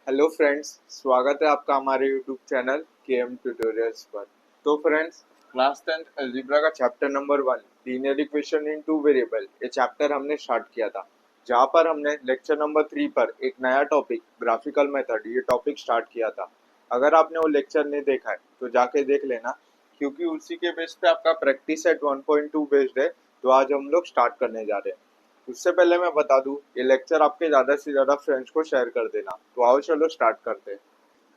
Hello friends, स्वागत है आपका हमारे यूट्यूब चैनल केएम ट्यूटोरियल्स पर। तो फ्रेंड्स, क्लास 10th अलजेब्रा का chapter number 1 linear equation in two variable ये चैप्टर हमने स्टार्ट किया था, जहां पर हमने लेक्चर नंबर 3 पर एक नया टॉपिक ग्राफिकल मेथड ये टॉपिक स्टार्ट किया था। अगर आपने वो लेक्चर नहीं देखा है तो जाके देख लेना, क्योंकि उसी के बेस पे आपका प्रैक्टिस सेट 1.2 बेस्ड है। तो आज हम लोग स्टार्ट करने जा रहे हैं। उससे पहले मैं बता दूं, ये लेक्चर आपके ज्यादा से ज्यादा फ्रेंड्स को शेयर कर देना। तो आओ चलो स्टार्ट करते हैं।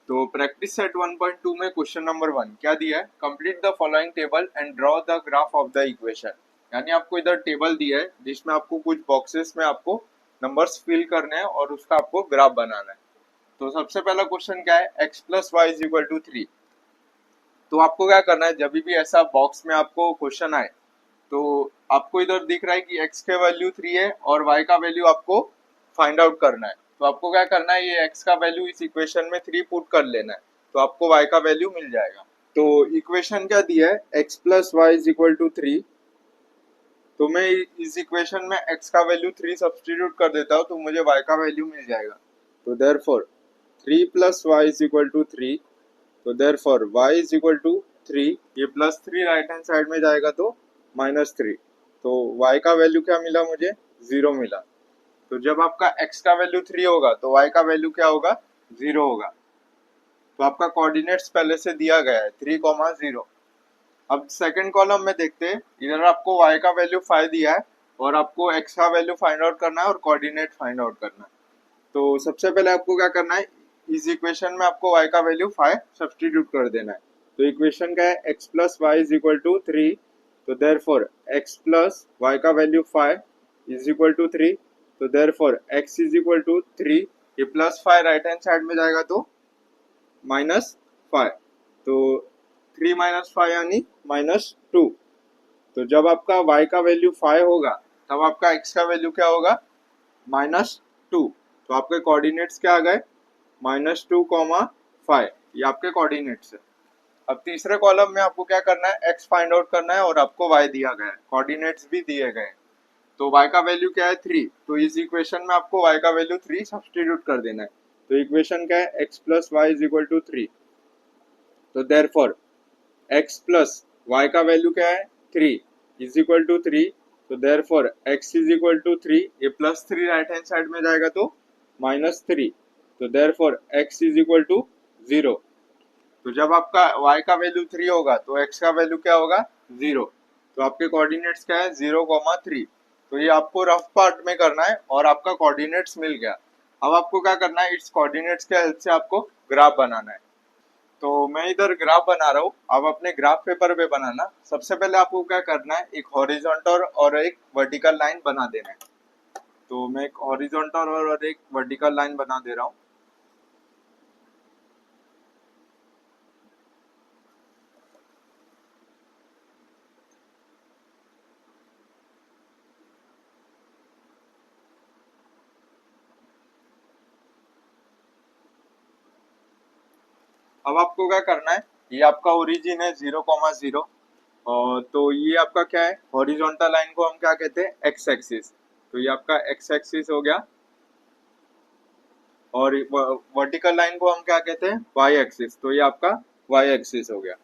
तो प्रैक्टिस सेट 1.2 में क्वेश्चन नंबर 1 क्या दिया है? Complete the following table and draw the graph of the equation. यानी आपको इधर टेबल दिया है जिसमें आपको कुछ बॉक्सेस में आपको नंबर्स फिल करने हैं और उसका आपको ग्राफ बनाना है। तो सबसे पहला क्वेश्चन क्या है? x plus y is equal to 3। तो आपको क्या करना है, जब भी ऐसा बॉक्स में आपको क्वेश्चन आए तो आपको इधर दिख रहा है कि x के वैल्यू 3 है और y का वैल्यू आपको फाइंड आउट करना है। तो आपको क्या करना है, ये x का वैल्यू इस इक्वेशन में 3 पुट कर लेना है, तो आपको y का वैल्यू मिल जाएगा। तो इक्वेशन क्या दिया है? x plus y is equal to 3। तो मैं इस इक्वेशन में x का वैल्यू 3 सब्सटीट्यूट कर देता हूँ, तो मुझे y का वैल्यू मिल जाएगा। तो therefore 3 plus y is equal to 3। तो therefore y is equal to 3। ये प्लस 3 राइट हैंड साइड में जाएगा तो -3। तो y का वैल्यू क्या मिला मुझे? 0 मिला। तो जब आपका x का वैल्यू 3 होगा तो y का वैल्यू क्या होगा? 0 होगा। तो आपका कोऑर्डिनेट्स पहले से दिया गया है 3,0। अब सेकंड कॉलम में देखते हैं, इधर आपको y का वैल्यू 5 दिया है और आपको x का वैल्यू फाइंड आउट करना है और कोऑर्डिनेट फाइंड आउट करना है। तो सबसे पहले आपको क्या करना है, इस इक्वेशन में आपको y का वैल्यू 5 सब्सटीट्यूट कर देना है। तो इक्वेशन क्या है? x plus y is equal to 3। तो देयरफॉर x प्लस वाई का वैल्यू 5 इज इक्वल टू 3। तो therefore x is equal to 3। ये प्लस 5 राइट हैंड साइड में जाएगा तो -5। तो 3 माइनस 5 यानी -2। तो जब आपका y का वैल्यू 5 होगा तब आपका x का वैल्यू क्या होगा? -2। तो आपके कोऑर्डिनेट्स क्या आ गए? -2,5। ये आपके कोऑर्डिनेट्स है। अब तीसरे कॉलम में आपको क्या करना है? x फाइंड आउट करना है और आपको y दिया गया है, कोऑर्डिनेट्स भी दिए गए हैं। तो y का वैल्यू क्या है? 3। तो इस इक्वेशन में आपको y का वैल्यू 3 सब्सटीट्यूट कर देना है। तो इक्वेशन क्या है? x plus y is equal to 3। तो देयरफॉर x प्लस वाई का वैल्यू क्या है? 3 इज इक्वल टू 3। तो therefore x is equal to 3। ये प्लस 3 राइट हैंड साइड में जाएगा तो -3। तो therefore x is equal to 0। तो जब आपका y का वैल्यू 3 होगा तो x का वैल्यू क्या होगा? 0। तो आपके कोऑर्डिनेट्स क्या है? 0,3। तो ये आपको रफ पार्ट में करना है और आपका कोऑर्डिनेट्स मिल गया। अब आपको क्या करना है, इस कोऑर्डिनेट्स के हेल्प से आपको ग्राफ बनाना है। तो मैं इधर ग्राफ बना रहा हूँ, आप अपने ग्राफ पेपर पे बनाना। सबसे पहले आपको क्या करना है, एक हॉरिजॉन्टल और एक वर्टिकल लाइन बना देना है। तो मैं एक हॉरिजॉन्टल और एक वर्टिकल लाइन बना दे रहा हूँ। अब आपको क्या करना है, ये आपका ओरिजिन है 0,0। और तो ये आपका क्या है? हॉरिजॉन्टल लाइन को हम क्या कहते हैं? X axis. तो ये आपका एक्स एक्सिस हो गया। और वर्टिकल लाइन को हम क्या कहते हैं? Y axis. तो ये आपका वाई एक्सिस हो गया।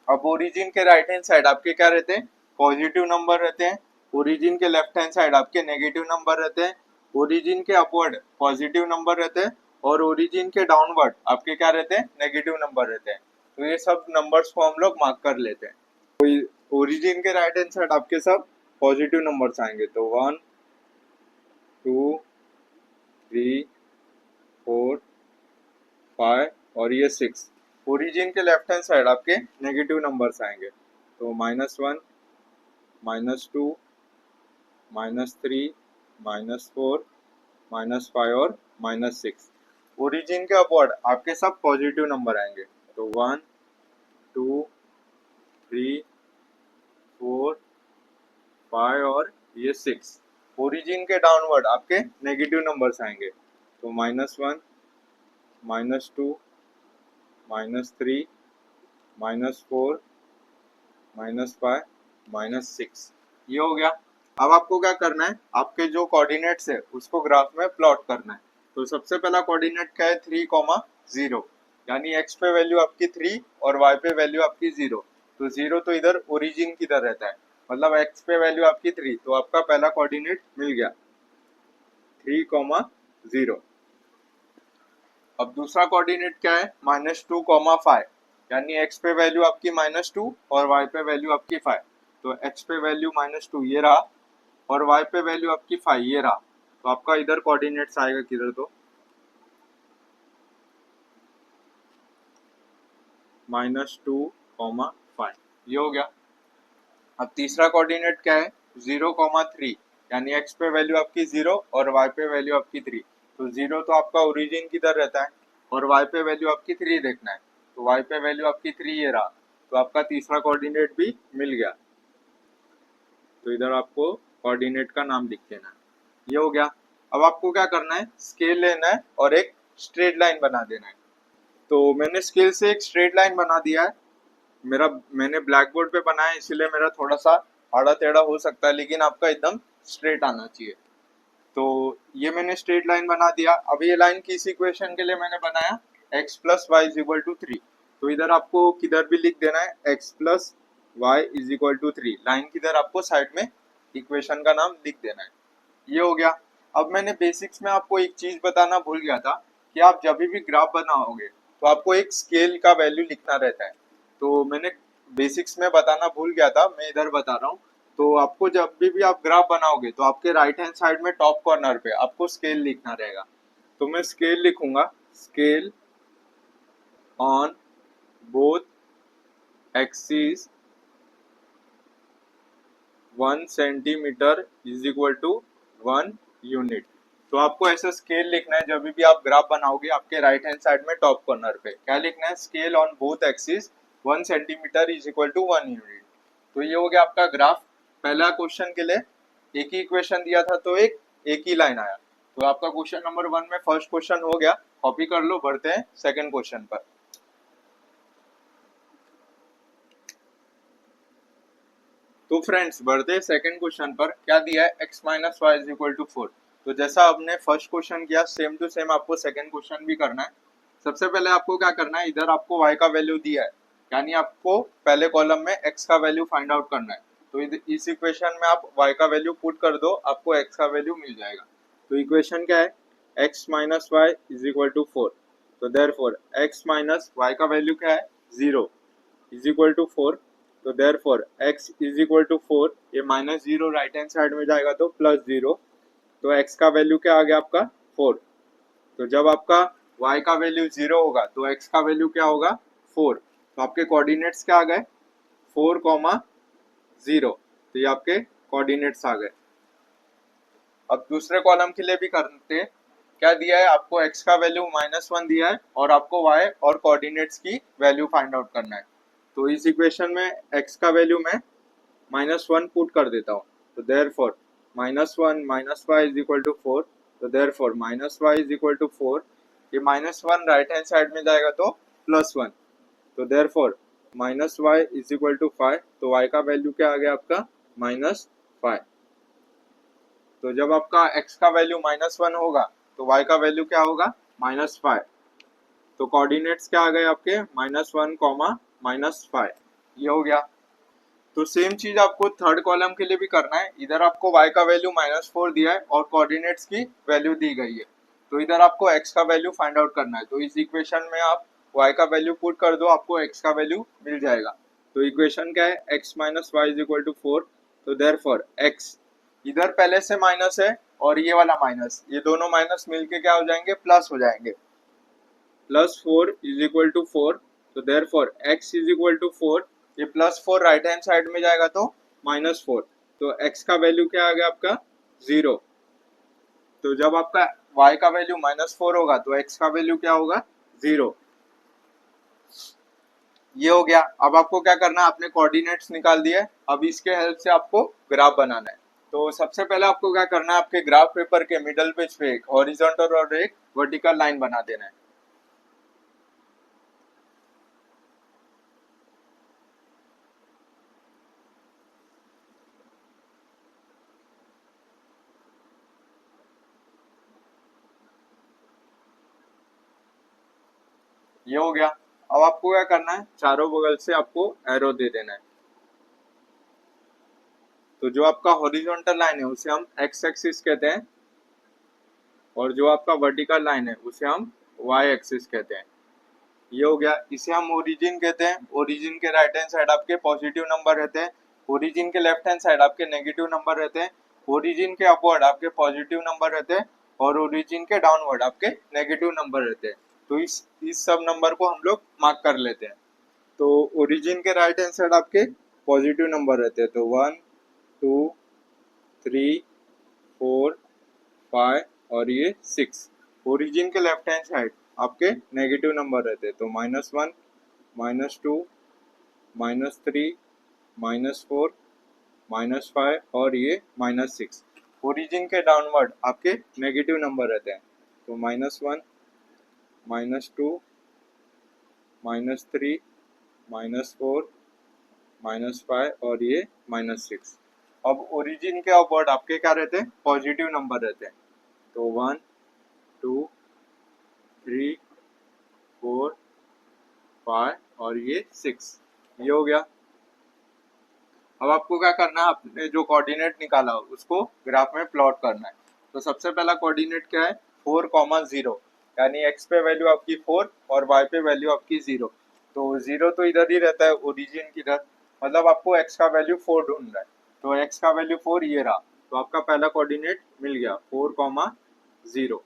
अब ओरिजिन के राइट हैंड साइड आपके क्या रहते हैं? पॉजिटिव नंबर रहते हैं। ओरिजिन के लेफ्ट हैंड साइड आपके नेगेटिव नंबर रहते हैं। ओरिजिन के अपवर्ड पॉजिटिव नंबर रहते हैं और ओरिजिन के डाउनवर्ड आपके क्या रहते हैं? नेगेटिव नंबर रहते हैं। तो ये सब नंबर्स को हम लोग मार्क कर लेते हैं। तो ओरिजिन के राइट हैंड साइड आपके सब पॉजिटिव नंबर्स आएंगे। तो 1 2 3 4 5 और ये 6। ओरिजिन के लेफ्ट हैंड साइड आपके नेगेटिव नंबर्स आएंगे। तो -1 -2 -3 -4 -5 और -6। ओरिजिन के अपवर्ड आपके सब पॉजिटिव नंबर आएंगे। तो 1 2 3 4 5 और ये 6। ओरिजिन के डाउनवर्ड आपके नेगेटिव नंबर्स आएंगे। तो -1 -2 -3 -4 -5 -6। ये हो गया। अब आपको क्या करना है, आपके जो कोऑर्डिनेट्स है उसको ग्राफ में प्लॉट करना है। तो सबसे पहला कोऑर्डिनेट क्या है, 3,0, यानी एक्स पे वैल्यू आपकी 3 और वाई पे वैल्यू आपकी 0। तो 0 तो इधर ओरिजिन की तरह रहता है, मतलब एक्स पे वैल्यू आपकी 3, तो आपका पहला कोऑर्डिनेट मिल गया 3,0। अब दूसरा कोऑर्डिनेट क्या है, -2,5, यानी एक्स पे वैल्यू आपकी -2 और वाई पे वैल्यू आपकी 5। तो एक्स पे वैल्यू -2 ये रहा और वाई पे वैल्यू आपकी 5 ये रहा। तो आपका इधर कोऑर्डिनेट्स आएगा किधर, तो -2,5 ये हो गया। अब तीसरा कोऑर्डिनेट क्या है, 0,3, यानी एक्स पे वैल्यू आपकी 0 और वाई पे वैल्यू आपकी 3। तो 0 तो आपका ओरिजिन की तरह रहता है और वाई पे वैल्यू आपकी 3 देखना है। तो वाई पे वैल्यू आपकी 3 ये रहा। तो आपका तीसरा कोऑर्डिनेट भी मिल गया। तो इधर आपको कोऑर्डिनेट का नाम लिख देना है, ये हो गया। अब आपको क्या करना है, स्केल लेना है और एक स्ट्रेट लाइन बना देना है। तो मैंने स्केल से एक स्ट्रेट लाइन बना दिया है। मैंने ब्लैक बोर्ड पे बनाया है, इसीलिए मेरा थोड़ा सा आड़ा टेढ़ा हो सकता है, लेकिन आपका एकदम स्ट्रेट आना चाहिए। तो ये मैंने स्ट्रेट लाइन बना दिया। अब ये लाइन किस इक्वेशन के लिए मैंने बनाया, x plus y is equal to 3। तो इधर आपको किधर भी लिख देना है x plus y is equal to 3, line किधर आपको साइड में इक्वेशन का नाम लिख देना है, ये हो गया। अब मैंने बेसिक्स में आपको एक चीज बताना भूल गया था कि आप जब भी ग्राफ बनाओगे तो आपको एक स्केल का वैल्यू लिखना रहता है। तो मैंने बेसिक्स में बताना भूल गया था, मैं इधर बता रहा हूँ। तो आपको जब भी आप ग्राफ बनाओगे तो आपके राइट हैंड साइड में टॉप कॉर्नर पे आपको स्केल लिखना रहेगा। तो मैं स्केल लिखूंगा, scale on both axis 1 centimetre is equal to 1 unit. तो आपको ऐसा स्केल लिखना है जब भी आप ग्राफ बनाओगे, आपके राइट हैंड साइड में टॉप कॉर्नर पे क्या लिखना है, scale on both axis 1 centimetre is equal to 1 unit. तो ये हो गया आपका ग्राफ। पहला क्वेश्चन के लिए एक ही इक्वेशन दिया था तो एक ही लाइन आया। तो आपका क्वेश्चन नंबर 1 में फर्स्ट क्वेश्चन हो गया, कॉपी कर लो। बढ़ते हैं सेकंड क्वेश्चन पर। तो फ्रेंड्स बढ़ते हैं सेकंड क्वेश्चन पर। क्या दिया है, x minus y is equal to 4। तो जैसा आपने फर्स्ट क्वेश्चन किया सेम टू सेम आपको सेकंड क्वेश्चन भी करना है। सबसे पहले आपको क्या करना है, इधर आपको y का वैल्यू दिया है, यानी आपको पहले कॉलम में x का वैल्यू फाइंड आउट करना है। तो इस इक्वेशन में आप y का वैल्यू पुट कर दो, आपको x का वैल्यू मिल जाएगा। तो इक्वेशन क्या है, x minus y is equal to 4। तो देयरफॉर x माइनस वाई का वैल्यू क्या है, 0 इज इक्वल टू 4। तो therefore x is equal to 4, ये -0 राइट हैंड साइड में जाएगा तो +0। तो x का वैल्यू क्या आ गया आपका 4। तो जब आपका y का वैल्यू 0 होगा तो x का वैल्यू क्या होगा 4। तो आपके कोऑर्डिनेट्स क्या आ गए, 4,0। तो ये आपके कोऑर्डिनेट्स आ गए। अब दूसरे कॉलम के लिए भी करते हैं। क्या दिया है आपको, x का वैल्यू -1 दिया है और आपको y और कोऑर्डिनेट्स की वैल्यू फाइंड आउट करना है। तो इस इक्वेशन में x का वैल्यू मैं -1 पुट कर देता हूँ। तो therefore -1 minus y is equal to 4। तो therefore minus y is equal to 4, ये -1 राइट हैंड साइड में जाएगा तो +1। तो therefore minus y is equal to 5। तो y का वैल्यू क्या आ गया आपका -5। तो जब आपका x का वैल्यू -1 होगा तो y का वैल्यू क्या होगा -5। तो कोऑर्डिनेट्स क्या आ गए आपके -1, -5, ये हो गया। तो सेम चीज आपको थर्ड कॉलम के लिए भी करना है। इधर आपको y का वैल्यू -4 दिया है और कोऑर्डिनेट्स की वैल्यू दी गई है। तो इधर आपको x का वैल्यू फाइंड आउट करना है। तो इस इक्वेशन में आप y का वैल्यू पुट कर दो, आपको x का वैल्यू मिल जाएगा। तो इक्वेशन क्या है, x minus y is equal to 4। तो देयरफॉर x इधर पहले से माइनस है और ये वाला माइनस, ये दोनों माइनस मिलके क्या हो जाएंगे, प्लस हो जाएंगे। +4 इज इक्वल टू 4। तो therefore x is equal to 4, ये +4 राइट हैंड साइड में जाएगा तो -4। तो x का वैल्यू क्या आ गया आपका 0। तो जब आपका y का वैल्यू -4 होगा तो x का वैल्यू क्या होगा 0, ये हो गया। अब आपको क्या करना है, आपने कोऑर्डिनेट्स निकाल दिए, अब इसके हेल्प से आपको ग्राफ बनाना है। तो सबसे पहले आपको क्या करना है, आपके ग्राफ पेपर के मिडल पेज पे एक हॉरिजॉन्टल और एक वर्टिकल लाइन बना देना है। ये हो गया। अब आपको क्या करना है, चारों बगल से आपको एरो दे देना है। तो जो आपका हॉरिजॉन्टल लाइन है उसे हम एक्स एक्सिस कहते हैं, और जो आपका वर्टिकल लाइन है उसे हम वाई एक्सिस कहते हैं। ये हो गया। इसे हम ओरिजिन कहते हैं। ओरिजिन के राइट हैंड साइड आपके पॉजिटिव नंबर रहते हैं, ओरिजिन के लेफ्ट हैंड साइड आपके नेगेटिव नंबर रहते हैं, ओरिजिन के अपवर्ड आपके पॉजिटिव नंबर रहते हैं, और ओरिजिन के डाउनवर्ड आपके नेगेटिव नंबर रहते हैं। तो इस सब नंबर को हम लोग मार्क कर लेते हैं। तो ओरिजिन के राइट हैंड साइड आपके पॉजिटिव नंबर रहते हैं, तो 1 2 3 4 5 और ये 6। ओरिजिन के लेफ्ट हैंड साइड आपके नेगेटिव नंबर रहते हैं, तो -1 -2 -3 -4 -5 और ये -6। ओरिजिन के डाउनवर्ड आपके नेगेटिव नंबर रहते हैं, तो -1 -2 -3 -4 -5 और ये -6। अब ओरिजिन के अपवर्ड आपके क्या रहते हैं, पॉजिटिव नंबर रहते हैं, तो 1 2 3 4 5 और ये 6। ये हो गया। अब आपको क्या करना है, आपने जो कोऑर्डिनेट निकाला उसको ग्राफ में प्लॉट करना है। तो सबसे पहला कोऑर्डिनेट क्या है, 4,0, यानी x पे वैल्यू आपकी 4 और y पे वैल्यू आपकी 0। तो 0 तो इधर ही रहता है ओरिजिन की इधर, मतलब आपको x का वैल्यू 4 ढूंढना है। तो x का वैल्यू 4 ये रहा, तो आपका पहला कोऑर्डिनेट मिल गया 4,0।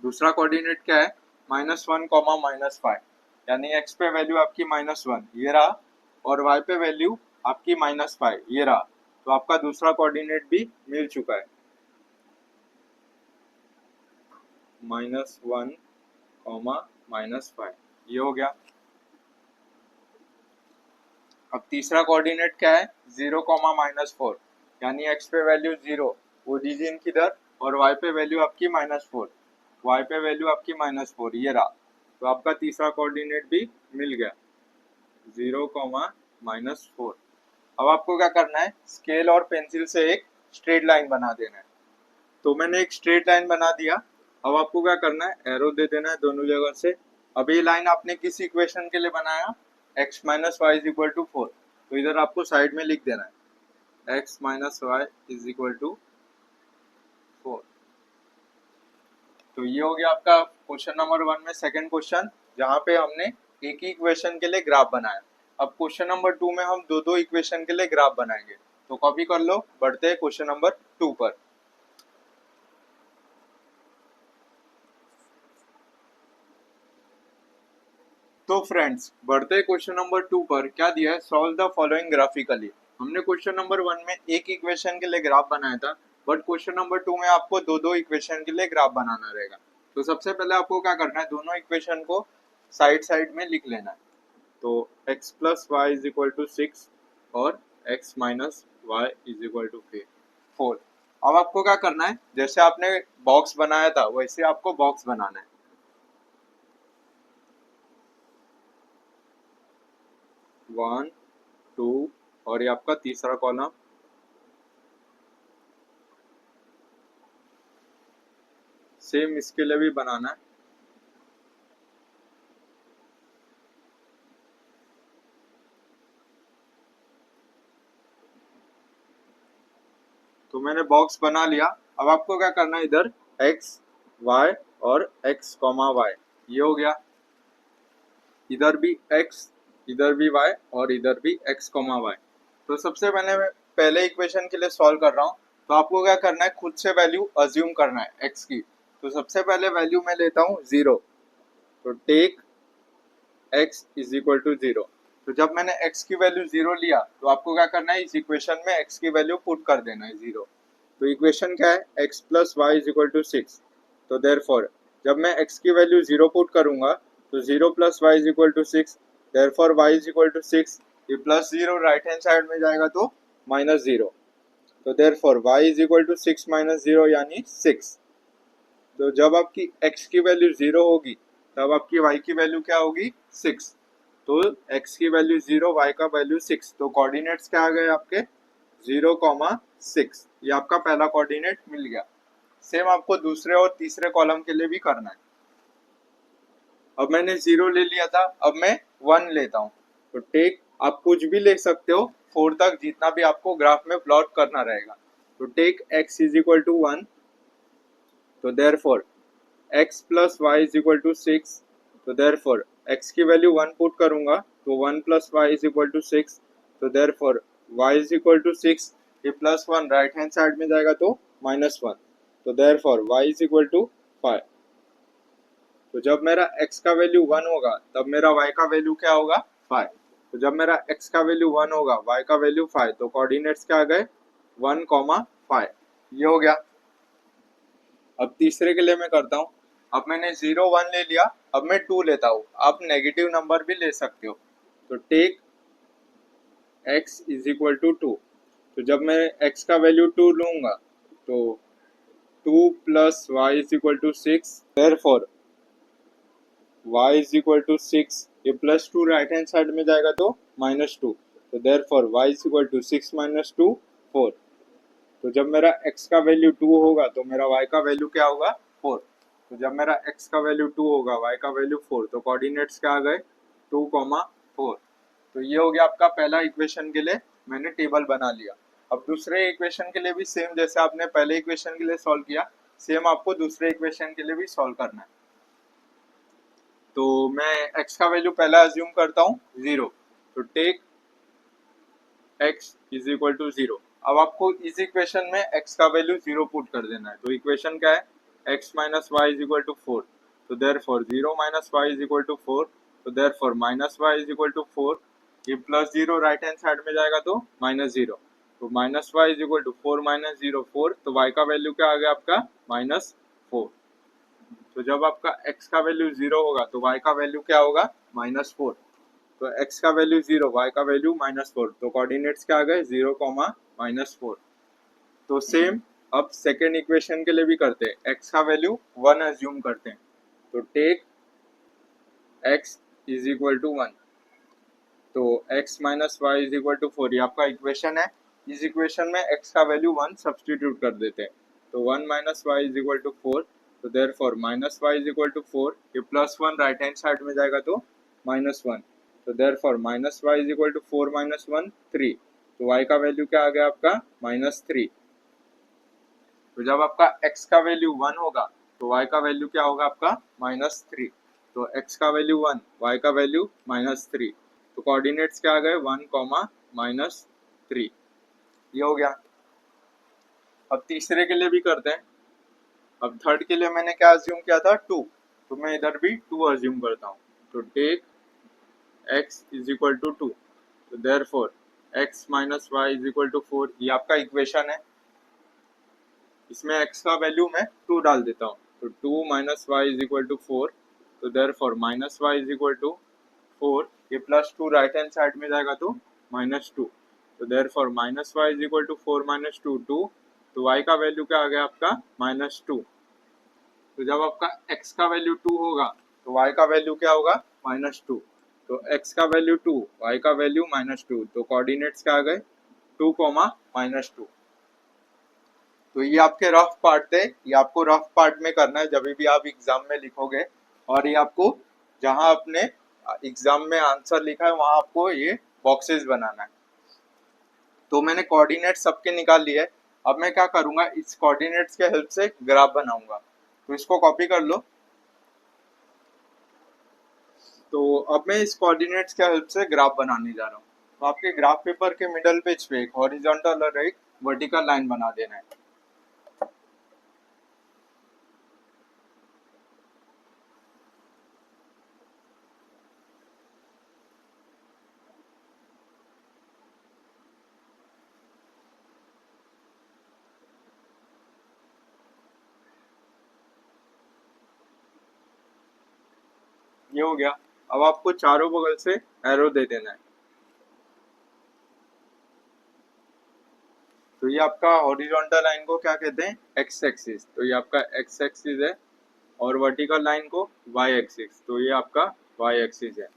दूसरा कोऑर्डिनेट क्या है, -1, -5, यानी x पे वैल्यू आपकी -1 ये रहा, और y पे वैल्यू आपकी -5 ये रहा। तो आपका दूसरा कोऑर्डिनेट भी मिल चुका है, -1, -5। ये हो गया। अब तीसरा कोऑर्डिनेट क्या है, 0, -4, यानी x पे वैल्यू 0 ओरिजिन किधर, और y पे वैल्यू आपकी -4, y पे वैल्यू आपकी -4 ये रहा। तो आपका तीसरा कोऑर्डिनेट भी मिल गया, 0, -4। अब आपको क्या करना है, स्केल और पेंसिल से एक स्ट्रेट लाइन बना देना है। तो मैंने एक स्ट्रेट लाइन बना दिया। अब आपको क्या करना है, एरो दे देना है दोनों जगह से। अब ये लाइन आपने किस इक्वेशन के लिए बनाया, x minus y is equal to 4। तो इधर आपको साइड में लिख देना है x minus y is equal to 4। तो ये हो गया आपका क्वेश्चन नंबर 1 में सेकंड क्वेश्चन, जहाँ पे हमने एक ही इक्वेशन के लिए ग्राफ बनाया। अब क्वेश्चन नंबर 2 में हम दो दो इक्वेशन के लिए ग्राफ बनाएंगे। तो कॉपी कर लो, बढ़ते हैं क्वेश्चन नंबर 2 पर। तो फ्रेंड्स, बढ़ते क्वेश्चन नंबर 2 पर। क्या दिया है, सॉल्व द फॉलोइंग ग्राफिकली। हमने क्वेश्चन नंबर 1 में एक इक्वेशन के लिए ग्राफ बनाया था, बट क्वेश्चन नंबर 2 में आपको दो दो इक्वेशन के लिए ग्राफ बनाना रहेगा। तो सबसे पहले आपको क्या करना है, दोनों इक्वेशन को साइड साइड में लिख लेना है। तो x plus y is equal to 6 और x minus y is equal to 4। अब आपको क्या करना है, जैसे आपने बॉक्स बनाया था वैसे आपको बॉक्स बनाना है। 1 2 और ये आपका तीसरा कॉलम, सेम इसके लिए भी बनाना है। तो मैंने बॉक्स बना लिया। अब आपको क्या करना है, इधर x y और x कॉमा y, ये हो गया। इधर भी x, इधर भी y और इधर भी x कॉमा y। तो सबसे पहले मैं पहले इक्वेशन के लिए सॉल्व कर रहा हूँ। तो आपको क्या करना है, खुद से वैल्यू अज्यूम करना है x की। तो सबसे पहले वैल्यू मैं लेता हूँ 0। तो take x is equal to 0। तो जब मैंने x की वैल्यू 0 लिया, तो आपको क्या करना है, इस इक्वेशन में x की वैल्यू पुट कर देना है 0। तो इक्वेशन क्या है, x plus y is equal to 6। तो देयरफॉर जब मैं x की वैल्यू 0 पुट करूंगा, तो 0 plus y is equal to 6। Therefore y is equal to 6। ये प्लस 0 राइट हैंड साइड में जाएगा तो -0। तो therefore y is equal to 6 minus 0 यानी 6। तो जब आपकी x की वैल्यू 0 होगी, तब आपकी y की वैल्यू क्या होगी, 6। तो x की वैल्यू 0, y का वैल्यू 6। तो कोऑर्डिनेट्स क्या आ गए आपके, 0,6। ये आपका पहला कोऑर्डिनेट मिल गया। सेम आपको दूसरे और तीसरे कॉलम के लिए भी करना है। अब मैंने 0 ले लिया था, अब मैं 1 लेता हूँ। तो टेक, आप कुछ भी ले सकते हो 4 तक, जितना भी आपको ग्राफ में प्लॉट करना रहेगा। तो take x is equal to 1, तो therefore x plus y is equal to 6, तो देयरफॉर x की वैल्यू 1 पुट करूंगा तो 1 plus y is equal to 6, तो therefore y is equal to 6, ये प्लस 1 राइट हैंड साइड में जाएगा तो -1, तो therefore y is equal to 5। तो जब मेरा x का वैल्यू 1 होगा तब मेरा y का वैल्यू क्या होगा, 5। तो जब मेरा x का वैल्यू 1 होगा, y का वैल्यू 5, तो कोऑर्डिनेट्स क्या आ गए, 1, 5। ये हो गया। अब तीसरे के लिए मैं करता हूँ। अब मैंने 0, 1 ले लिया, अब मैं 2 लेता हूँ। आप नेगेटिव नंबर भी ले सकते हो। तो take x is equal to 2। तो जब मैं x का वैल्यू 2 लूंगा तो 2 plus y is equal to 6, therefore y is equal to 6, ये प्लस 2 राइट हैंड साइड में जाएगा तो -2, तो therefore y is equal to 6 minus 2, 4। तो जब मेरा x का वैल्यू 2 होगा तो मेरा y का वैल्यू क्या होगा, 4। तो जब मेरा x का वैल्यू 2 होगा, y का वैल्यू 4, तो कोऑर्डिनेट्स क्या आ गए, 2, 4। तो ये हो गया आपका पहला इक्वेशन के लिए मैंने टेबल बना लिया। अब दूसरे इक्वेशन के लिए भी सेम, जैसे आपने पहले इक्वेशन के लिए सॉल्व किया, सेम आपको दूसरे इक्वेशन के लिए भी सॉल्व करना है। तो मैं x का वैल्यू पहला अज्यूम करता हूँ 0, तो take x is equal to 0। अब आपको इस इक्वेशन में x का वैल्यू 0 पुट कर देना है। तो इक्वेशन क्या है, x minus y is equal to 4, तो therefore 0 minus y is equal to 4, तो therefore minus y is equal to 4, ये प्लस 0 राइट हैंड साइड में जाएगा तो -0, तो minus y is equal to 4 minus 0, 4, तो y का वैल्यू क्या आ गया आपका, -4। तो जब आपका x का वैल्यू 0 होगा तो y का वैल्यू क्या होगा, -4। तो x का वैल्यू 0, y का वैल्यू -4, तो कोऑर्डिनेट्स क्या आ गए, 0, -4। तो सेम अब सेकेंड इक्वेशन के लिए भी करते हैं। x का वैल्यू 1 अज्यूम करते हैं। तो take x is equal to 1, तो x minus y is equal to 4, ये आपका इक्वेशन है। इस इक्वेशन में x का वैल्यू 1 सब्सटीट्यूट कर देते हैं। तो 1 minus y is equal to 4, तो therefore minus y is equal to 4, ये प्लस 1 राइट हैंड साइड में जाएगा तो -1, तो therefore minus y is equal to 4 minus 1, 3, तो y का वैल्यू क्या आ गया आपका, -3। तो जब आपका x का वैल्यू 1 होगा तो y का वैल्यू क्या होगा आपका, -3। तो x का वैल्यू 1, y का वैल्यू -3, तो कोऑर्डिनेट्स क्या आ गए, 1, -3। ये हो गया। अब तीसरे के लिए भी करते हैं। अब थर्ड के लिए मैंने क्या अज्यूम किया था, 2, तो मैं इधर भी 2 अज्यूम करता हूँ। तो take x is equal to 2, तो therefore x minus y is equal to 4, ये आपका इक्वेशन है। इसमें x का वैल्यू मैं 2 डाल देता हूँ, तो 2 minus y is equal to 4, तो therefore minus y is equal to 4, ये प्लस 2 राइट हैंड साइड में जाएगा तो -2, तो therefore minus y is equal to 4 minus 2, 2, तो y का वैल्यू क्या आ गया आपका, -2। तो जब आपका x का वैल्यू 2 होगा तो y का वैल्यू क्या होगा, -2, तो x का वैल्यू 2, y का वैल्यू -2, तो कोऑर्डिनेट्स क्या आ गए, 2, -2। तो ये आपके रफ पार्ट थे। ये आपको रफ पार्ट में करना है जब भी आप एग्जाम में लिखोगे, और ये आपको जहां आपने एग्जाम में आंसर लिखा है वहां आपको ये बॉक्सेस बनाना है। तो मैंने कोऑर्डिनेट सबके निकाल लिए। अब मैं क्या करूंगा, इस कोऑर्डिनेट्स के हेल्प से ग्राफ बनाऊंगा। तो इसको कॉपी कर लो। तो अब मैं इस कोऑर्डिनेट्स के हेल्प से ग्राफ बनाने जा रहा हूँ। तो आपके ग्राफ पेपर के मिडल पेज पे एक हॉरिजॉन्टल और एक वर्टिकल लाइन बना देना है। ये हो गया। अब आपको चारों बगल से एरो दे देना है। तो ये आपका हॉरिजॉन्टल लाइन को क्या कहते हैं, एक्स एक्सिस, तो ये आपका एक्स एक्सिस है। और वर्टिकल लाइन को वाई एक्सिस, तो ये आपका वाई एक्सिस है।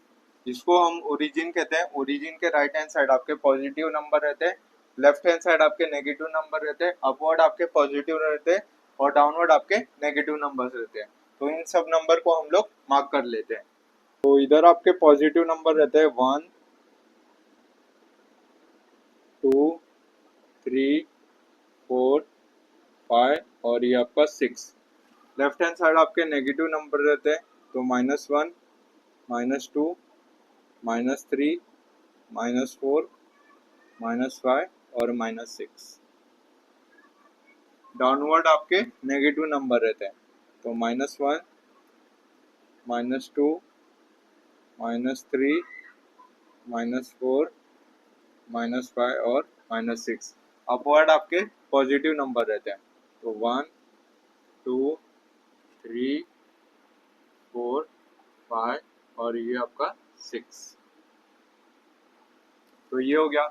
जिसको हम ओरिजिन कहते हैं। ओरिजिन के राइट हैंड साइड आपके पॉजिटिव नंबर रहते हैं, लेफ्ट हैंड साइड आपके नेगेटिव नंबर रहते हैं, अपवर्ड आपके पॉजिटिव रहते हैं और डाउनवर्ड आपके नेगेटिव नंबर्स रहते हैं। तो इन सब नंबर को हम लोग मार्क कर लेते हैं। तो इधर आपके पॉजिटिव नंबर रहते हैं 1, 2, 3, 4, 5 और ये आपका 6। लेफ्ट हैंड साइड आपके नेगेटिव नंबर रहते हैं, तो -1, -2, -3, -4, -5 और -6। डाउनवर्ड आपके नेगेटिव नंबर रहते हैं, तो -1, -2, -3, -4, -5 और -6। अपवर्ड आपके पॉजिटिव नंबर रहते हैं, तो 1, 2, 3, 4, 5 और ये आपका 6। तो ये हो गया।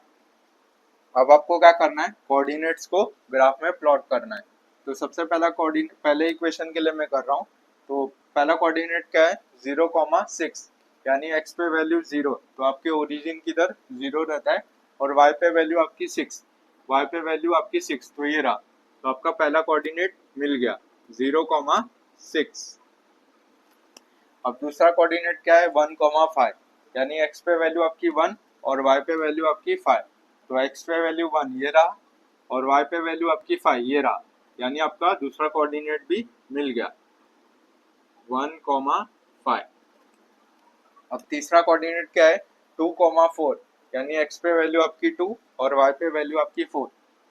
अब आपको क्या करना है, कोऑर्डिनेट्स को ग्राफ में प्लॉट करना है। तो सबसे पहले इक्वेशन के लिए मैं कर रहा हूँ। तो पहला कोऑर्डिनेट क्या है, 0,6, यानी x पे वैल्यू 0, तो आपके ओरिजिन किधर 0 रहता है, और y पे वैल्यू आपकी 6, y पे वैल्यू आपकी 6, तो ये रहा। तो आपका पहला कोऑर्डिनेट मिल गया 0,6। अब दूसरा कोऑर्डिनेट क्या है, 1,5, यानी x पे वैल्यू आपकी 1 और y पे वैल्यू आपकी 5। तो x पे वैल्यू 1 ये रहा और y पे वैल्यू आपकी 5 ये रहा, यानी आपका दूसरा कोऑर्डिनेट भी मिल गया 1,5। अब तीसरा कोऑर्डिनेट क्या है, 2,4, यानी x पे वैल्यू आपकी 2 और y पे वैल्यू आपकी 4।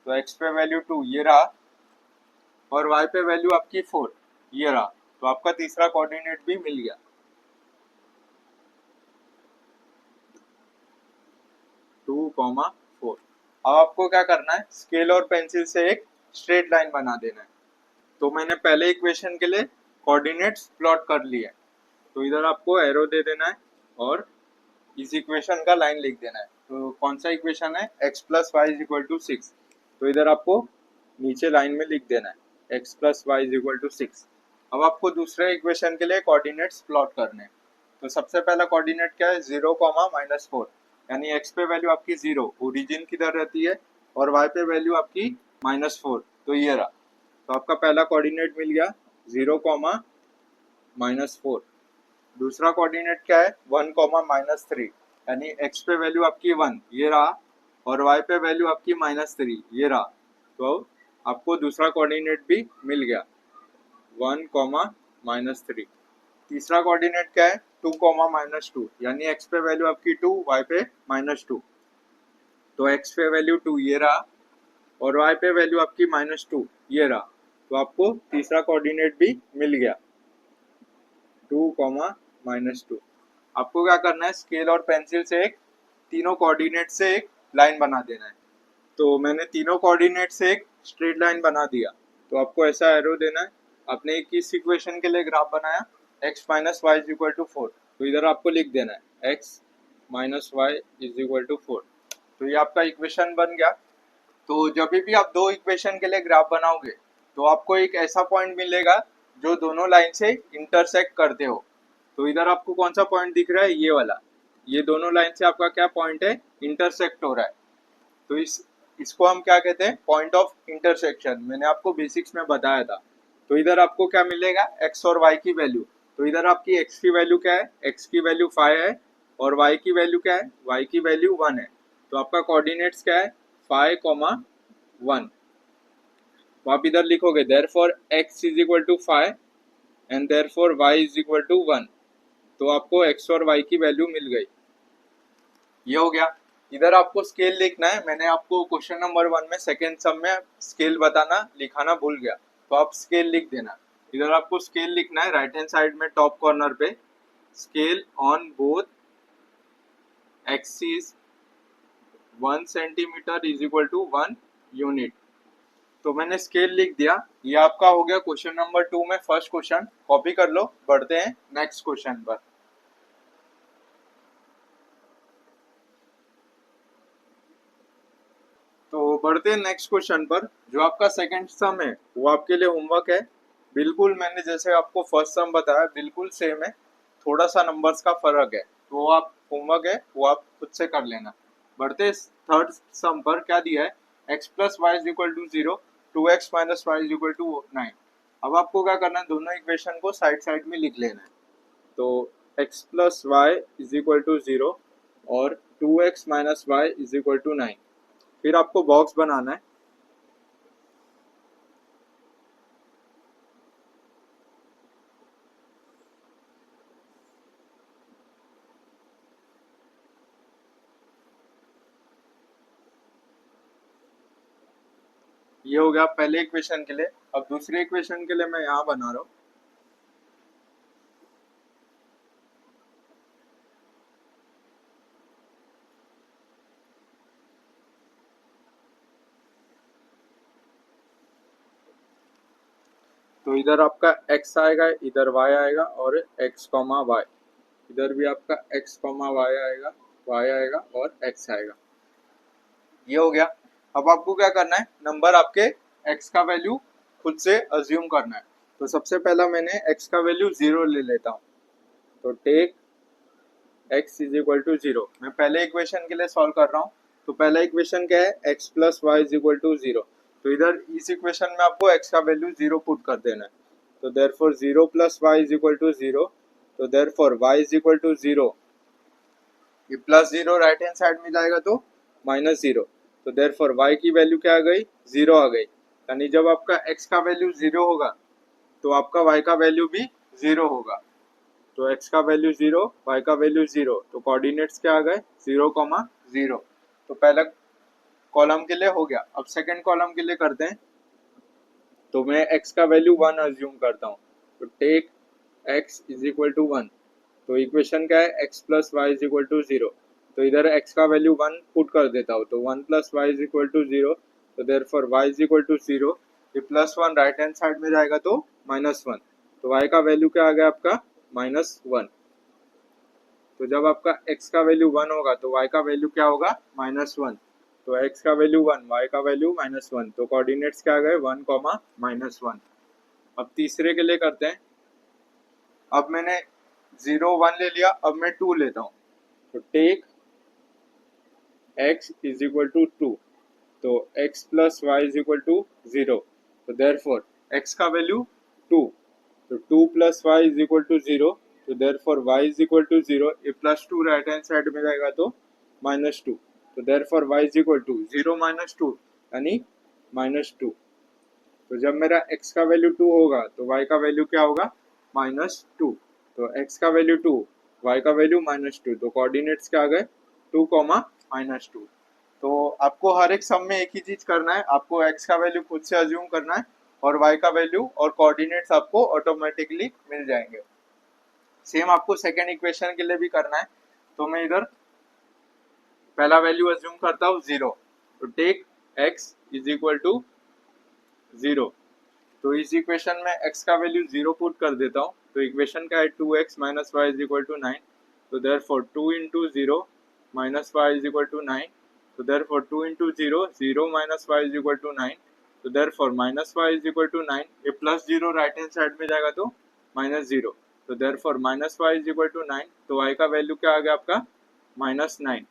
तो x पे वैल्यू 2 ये रहा और y पे वैल्यू आपकी 4 ये रहा, तो आपका तीसरा कोऑर्डिनेट भी मिल गया 2,4। अब आपको क्या करना है, स्केल और पेंसिल से एक स्ट्रेट लाइन बना देना है। तो मैंने पहले इक्वेशन के लिए कोऑर्डिनेट्स प्लॉट कर लिए, तो इधर आपको एरो दे देना है और इस इक्वेशन का लाइन लिख देना है। तो कौन सा इक्वेशन है, x + y = 6, तो इधर आपको नीचे लाइन में लिख देना है x + y = 6। अब आपको दूसरे इक्वेशन के लिए कोऑर्डिनेट्स प्लॉट करने हैं। तो सबसे पहला कोऑर्डिनेट क्या है, 0, -4, यानी x पे वैल्यू आपकी 0, ओरिजिन किधर रहती है, और y पे वैल्यू आपकी -4, तो ये रहा। तो आपका पहला कोऑर्डिनेट मिल गया 0, -4। दूसरा कोऑर्डिनेट क्या है, 1, -3, यानी x पे वैल्यू आपकी 1 ये रहा और y पे वैल्यू आपकी -3 ये रहा। तो आपको दूसरा कोऑर्डिनेट भी मिल गया 1, -3। तीसरा कोऑर्डिनेट क्या है, 2, -2, यानी x पे वैल्यू आपकी 2, y पे -2। तो x पे वैल्यू 2 ये रहा और y पे वैल्यू आपकी -2 ये रहा। तो आपको तीसरा कोऑर्डिनेट भी मिल गया 2, -2। आपको क्या करना है, स्केल और पेंसिल से एक तीनों कोऑर्डिनेट से एक लाइन बना देना है। तो मैंने तीनों कोऑर्डिनेट से एक स्ट्रेट लाइन बना दिया। तो आपको ऐसा एरो देना है। आपने किस इक्वेशन के लिए ग्राफ बनाया, x - y = 4, तो इधर आपको लिख देना है x - y = 4। तो ये आपका इक्वेशन बन गया। तो जब भी आप दो इक्वेशन के लिए ग्राफ बनाओगे तो आपको एक ऐसा पॉइंट मिलेगा जो दोनों लाइन से इंटरसेक्ट करते हो। तो इधर आपको कौन सा पॉइंट दिख रहा है, ये वाला, ये दोनों लाइन से आपका क्या पॉइंट है, इंटरसेक्ट हो रहा है। तो इसको हम क्या कहते हैं, पॉइंट ऑफ इंटरसेक्शन। मैंने आपको बेसिक्स में बताया था। तो इधर आपको क्या मिलेगा, x और y की वैल्यू। तो इधर आपकी x की वैल्यू क्या है, x की वैल्यू 5 है और y की वैल्यू क्या है, y की वैल्यू 1 है। तो आपका कोऑर्डिनेट्स क्या है, 5, 1। तो आप इधर लिखोगे therefore x = 5 and therefore y = 1। तो आपको x और y की वैल्यू मिल गई। ये हो गया। इधर आपको स्केल लिखना है। मैंने आपको क्वेश्चन नंबर 1 में सेकेंड सम में स्केल बताना लिखाना भूल गया, तो आप स्केल लिख देना। इधर आपको स्केल लिखना है राइट हैंड साइड में टॉप कॉर्नर पे, scale on both axis 1 centimetre = 1 unit. तो मैंने स्केल लिख दिया। ये आपका हो गया क्वेश्चन नंबर 2 में फर्स्ट क्वेश्चन। कॉपी कर लो, बढ़ते हैं नेक्स्ट क्वेश्चन पर। तो बढ़ते हैं नेक्स्ट क्वेश्चन पर। जो आपका सेकंड सम है वो आपके लिए होमवर्क है। बिल्कुल मैंने जैसे आपको फर्स्ट सम बताया बिल्कुल सेम है, थोड़ा सा नंबर्स का फर्क है। तो वो आप होमवर्क है वो आप खुद से कर लेना। बढ़ते थर्ड सम पर। क्या दिया है, x + y = 0, 2x - y = 9। अब आपको क्या करना है, दोनों इक्वेशन को साइड साइड में लिख लेना है। तो x plus y is equal to 0 और 2x minus y is equal to 9। फिर आपको बॉक्स बनाना है। ये हो गया पहले इक्वेशन के लिए। अब दूसरे इक्वेशन के लिए मैं यहाँ बना रहा हूँ। तो इधर आपका x आएगा, इधर y आएगा और x कॉमा वाई। इधर भी आपका x कॉमा वाई आएगा, y आएगा और x आएगा। ये हो गया। अब आपको क्या करना है, नंबर आपके x का वैल्यू खुद से अज्यूम करना है। तो सबसे पहला मैंने x का वैल्यू 0 ले लेता हूँ। तो take x is equal to 0। मैं पहले इक्वेशन के लिए सॉल्व कर रहा हूँ। तो पहला इक्वेशन क्या है, x plus y is equal to 0। तो इधर इस इक्वेशन में आपको x का वैल्यू 0 पुट कर देना है। तो therefore 0 plus y is equal to 0। तो therefore y is equal to 0। ये प्लस 0 राइट हैंड साइड में जाएगा तो माइनस 0। तो देयरफॉर y की वैल्यू क्या आ गई, 0 आ गई। यानी जब आपका x का वैल्यू 0 होगा तो आपका y का वैल्यू भी 0 होगा। तो x का वैल्यू 0, y का वैल्यू 0। तो कोऑर्डिनेट्स क्या आ गए, 0,0। तो पहला कॉलम के लिए हो गया। अब सेकंड कॉलम के लिए करते हैं। तो मैं x का वैल्यू 1 अज्यूम करता हूँ। तो take x is equal to 1। तो इक्वेशन क्या है, x plus y is equal to 0। तो इधर x का वैल्यू 1 पुट कर देता हूँ। तो 1 plus y is equal to 0। तो therefore y is equal to 0। ये प्लस 1 राइट हैंड साइड में जाएगा तो माइनस 1। तो y का वैल्यू क्या आ गया आपका, माइनस 1। तो जब आपका x का वैल्यू 1 होगा तो y का वैल्यू क्या होगा, माइनस 1। तो x का वैल्यू 1, y का वैल्यू माइनस 1। तो कोऑर्डिनेट्स क्या आ गए, 1 कॉमा माइनस 1। अब तीसरे के लिए करते हैं। अब मैंने 0 1 ले लिया, अब मैं 2 लेता हूँ। तो take x is equal to 2। तो x plus y is equal to 0। तो देयरफॉर x का वैल्यू 2। तो 2 plus y is equal to 0। तो therefore y is equal to 0। ये प्लस 2 राइट हैंड साइड में जाएगा तो माइनस 2। तो therefore y is equal to 0 minus 2 यानी माइनस 2। तो जब मेरा x का वैल्यू 2 होगा तो y का वैल्यू क्या होगा, माइनस 2। तो x का वैल्यू 2, y का वैल्यू माइनस 2। तो कोऑर्डिनेट्स क्या आ गए, 2 कॉमा माइनस 2। तो आपको हर एक सम में एक ही चीज करना है, आपको x का वैल्यू खुद से अज्यूम करना है और y का वैल्यू और कोऑर्डिनेट्स आपको ऑटोमेटिकली मिल जाएंगे। सेम आपको सेकेंड इक्वेशन के लिए भी करना है। तो मैं इधर पहला वैल्यू अज्यूम करता हूँ 0। तो take x is equal to 0। तो इस इक्वेशन में x का वैल्यू 0 पुट कर देता हूँ। तो इक्वेशन का है 2x minus y is equal to 9। तो therefore 2 into 0 minus y is equal to 9। तो therefore 2 into 0 0 minus y is equal to 9। तो therefore minus y is equal to 9। ये प्लस 0 राइट हैंड साइड में जाएगा तो minus 0। तो therefore minus y is equal to 9। तो y का value क्या आ गया आपका, माइनस 9।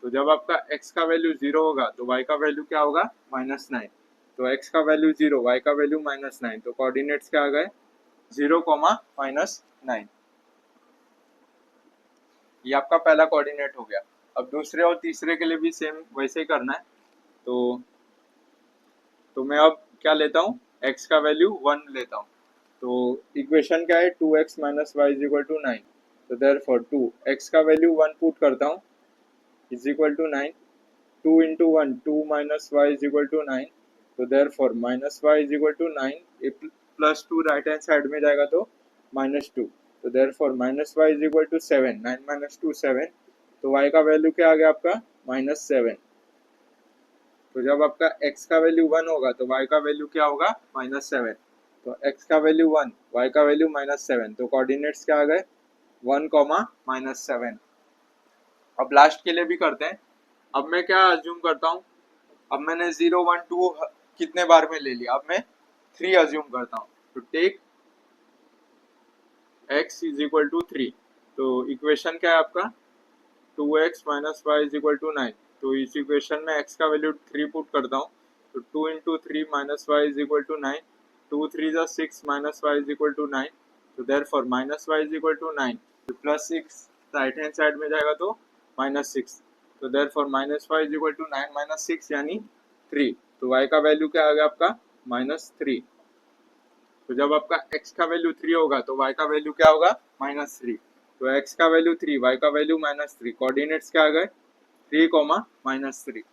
तो जब आपका x का वैल्यू 0 होगा तो y का वैल्यू क्या होगा, माइनस 9। तो x का वैल्यू 0, y का वैल्यू माइनस 9। तो कोऑर्डिनेट्स क्या आ गए, 0 कॉमा माइनस 9। ये आपका पहला कोऑर्डिनेट हो गया। अब दूसरे और तीसरे के लिए भी सेम वैसे ही करना है। तो मैं अब क्या लेता हूँ, x का वैल्यू 1 लेता हूँ। तो इक्वेशन क्या है, 2x minus y is equal to 9। तो देयरफॉर 2 x का वैल्यू 1 पुट करता हूँ is equal to 9। 2 into 1 2 minus y is equal to 9। तो therefore minus y is equal to 9। ये प्लस 2 राइट हैंड साइड में जाएगा तो माइनस 2। तो therefore minus y is equal to 7। 9 minus 2 7। तो y का वैल्यू क्या आ गया आपका, माइनस 7। तो जब आपका x का वैल्यू 1 होगा तो y का वैल्यू क्या होगा, माइनस 7। तो x का वैल्यू 1, y का वैल्यू माइनस 7। तो कोऑर्डिनेट्स क्या आ गए, 1 कॉमा माइनस 7। अब लास्ट के लिए भी करते हैं। अब मैं क्या अज्यूम करता हूँ, अब मैंने 0 1 2 कितने बार में ले लिया, अब मैं 3 अज्यूम करता हूँ। तो take x is equal to 3। तो इक्वेशन क्या है आपका, 2x minus y is equal to 9। तो इस इक्वेशन में x का वैल्यू 3 पुट करता हूँ। तो 2 into 3 minus y is equal to 9। 2 3 6 minus y is equal to 9। तो therefore minus y is equal to 9। +6 right hand side में जाएगा तो -6, तो therefore -5 is equal to 9 minus 6 यानी 3। तो y का वैल्यू क्या आ गया आपका -3। तो जब आपका x का वैल्यू 3 होगा तो y का वैल्यू क्या होगा -3। तो x का वैल्यू 3, y का वैल्यू -3, कोऑर्डिनेट्स क्या आ गए 3, -3।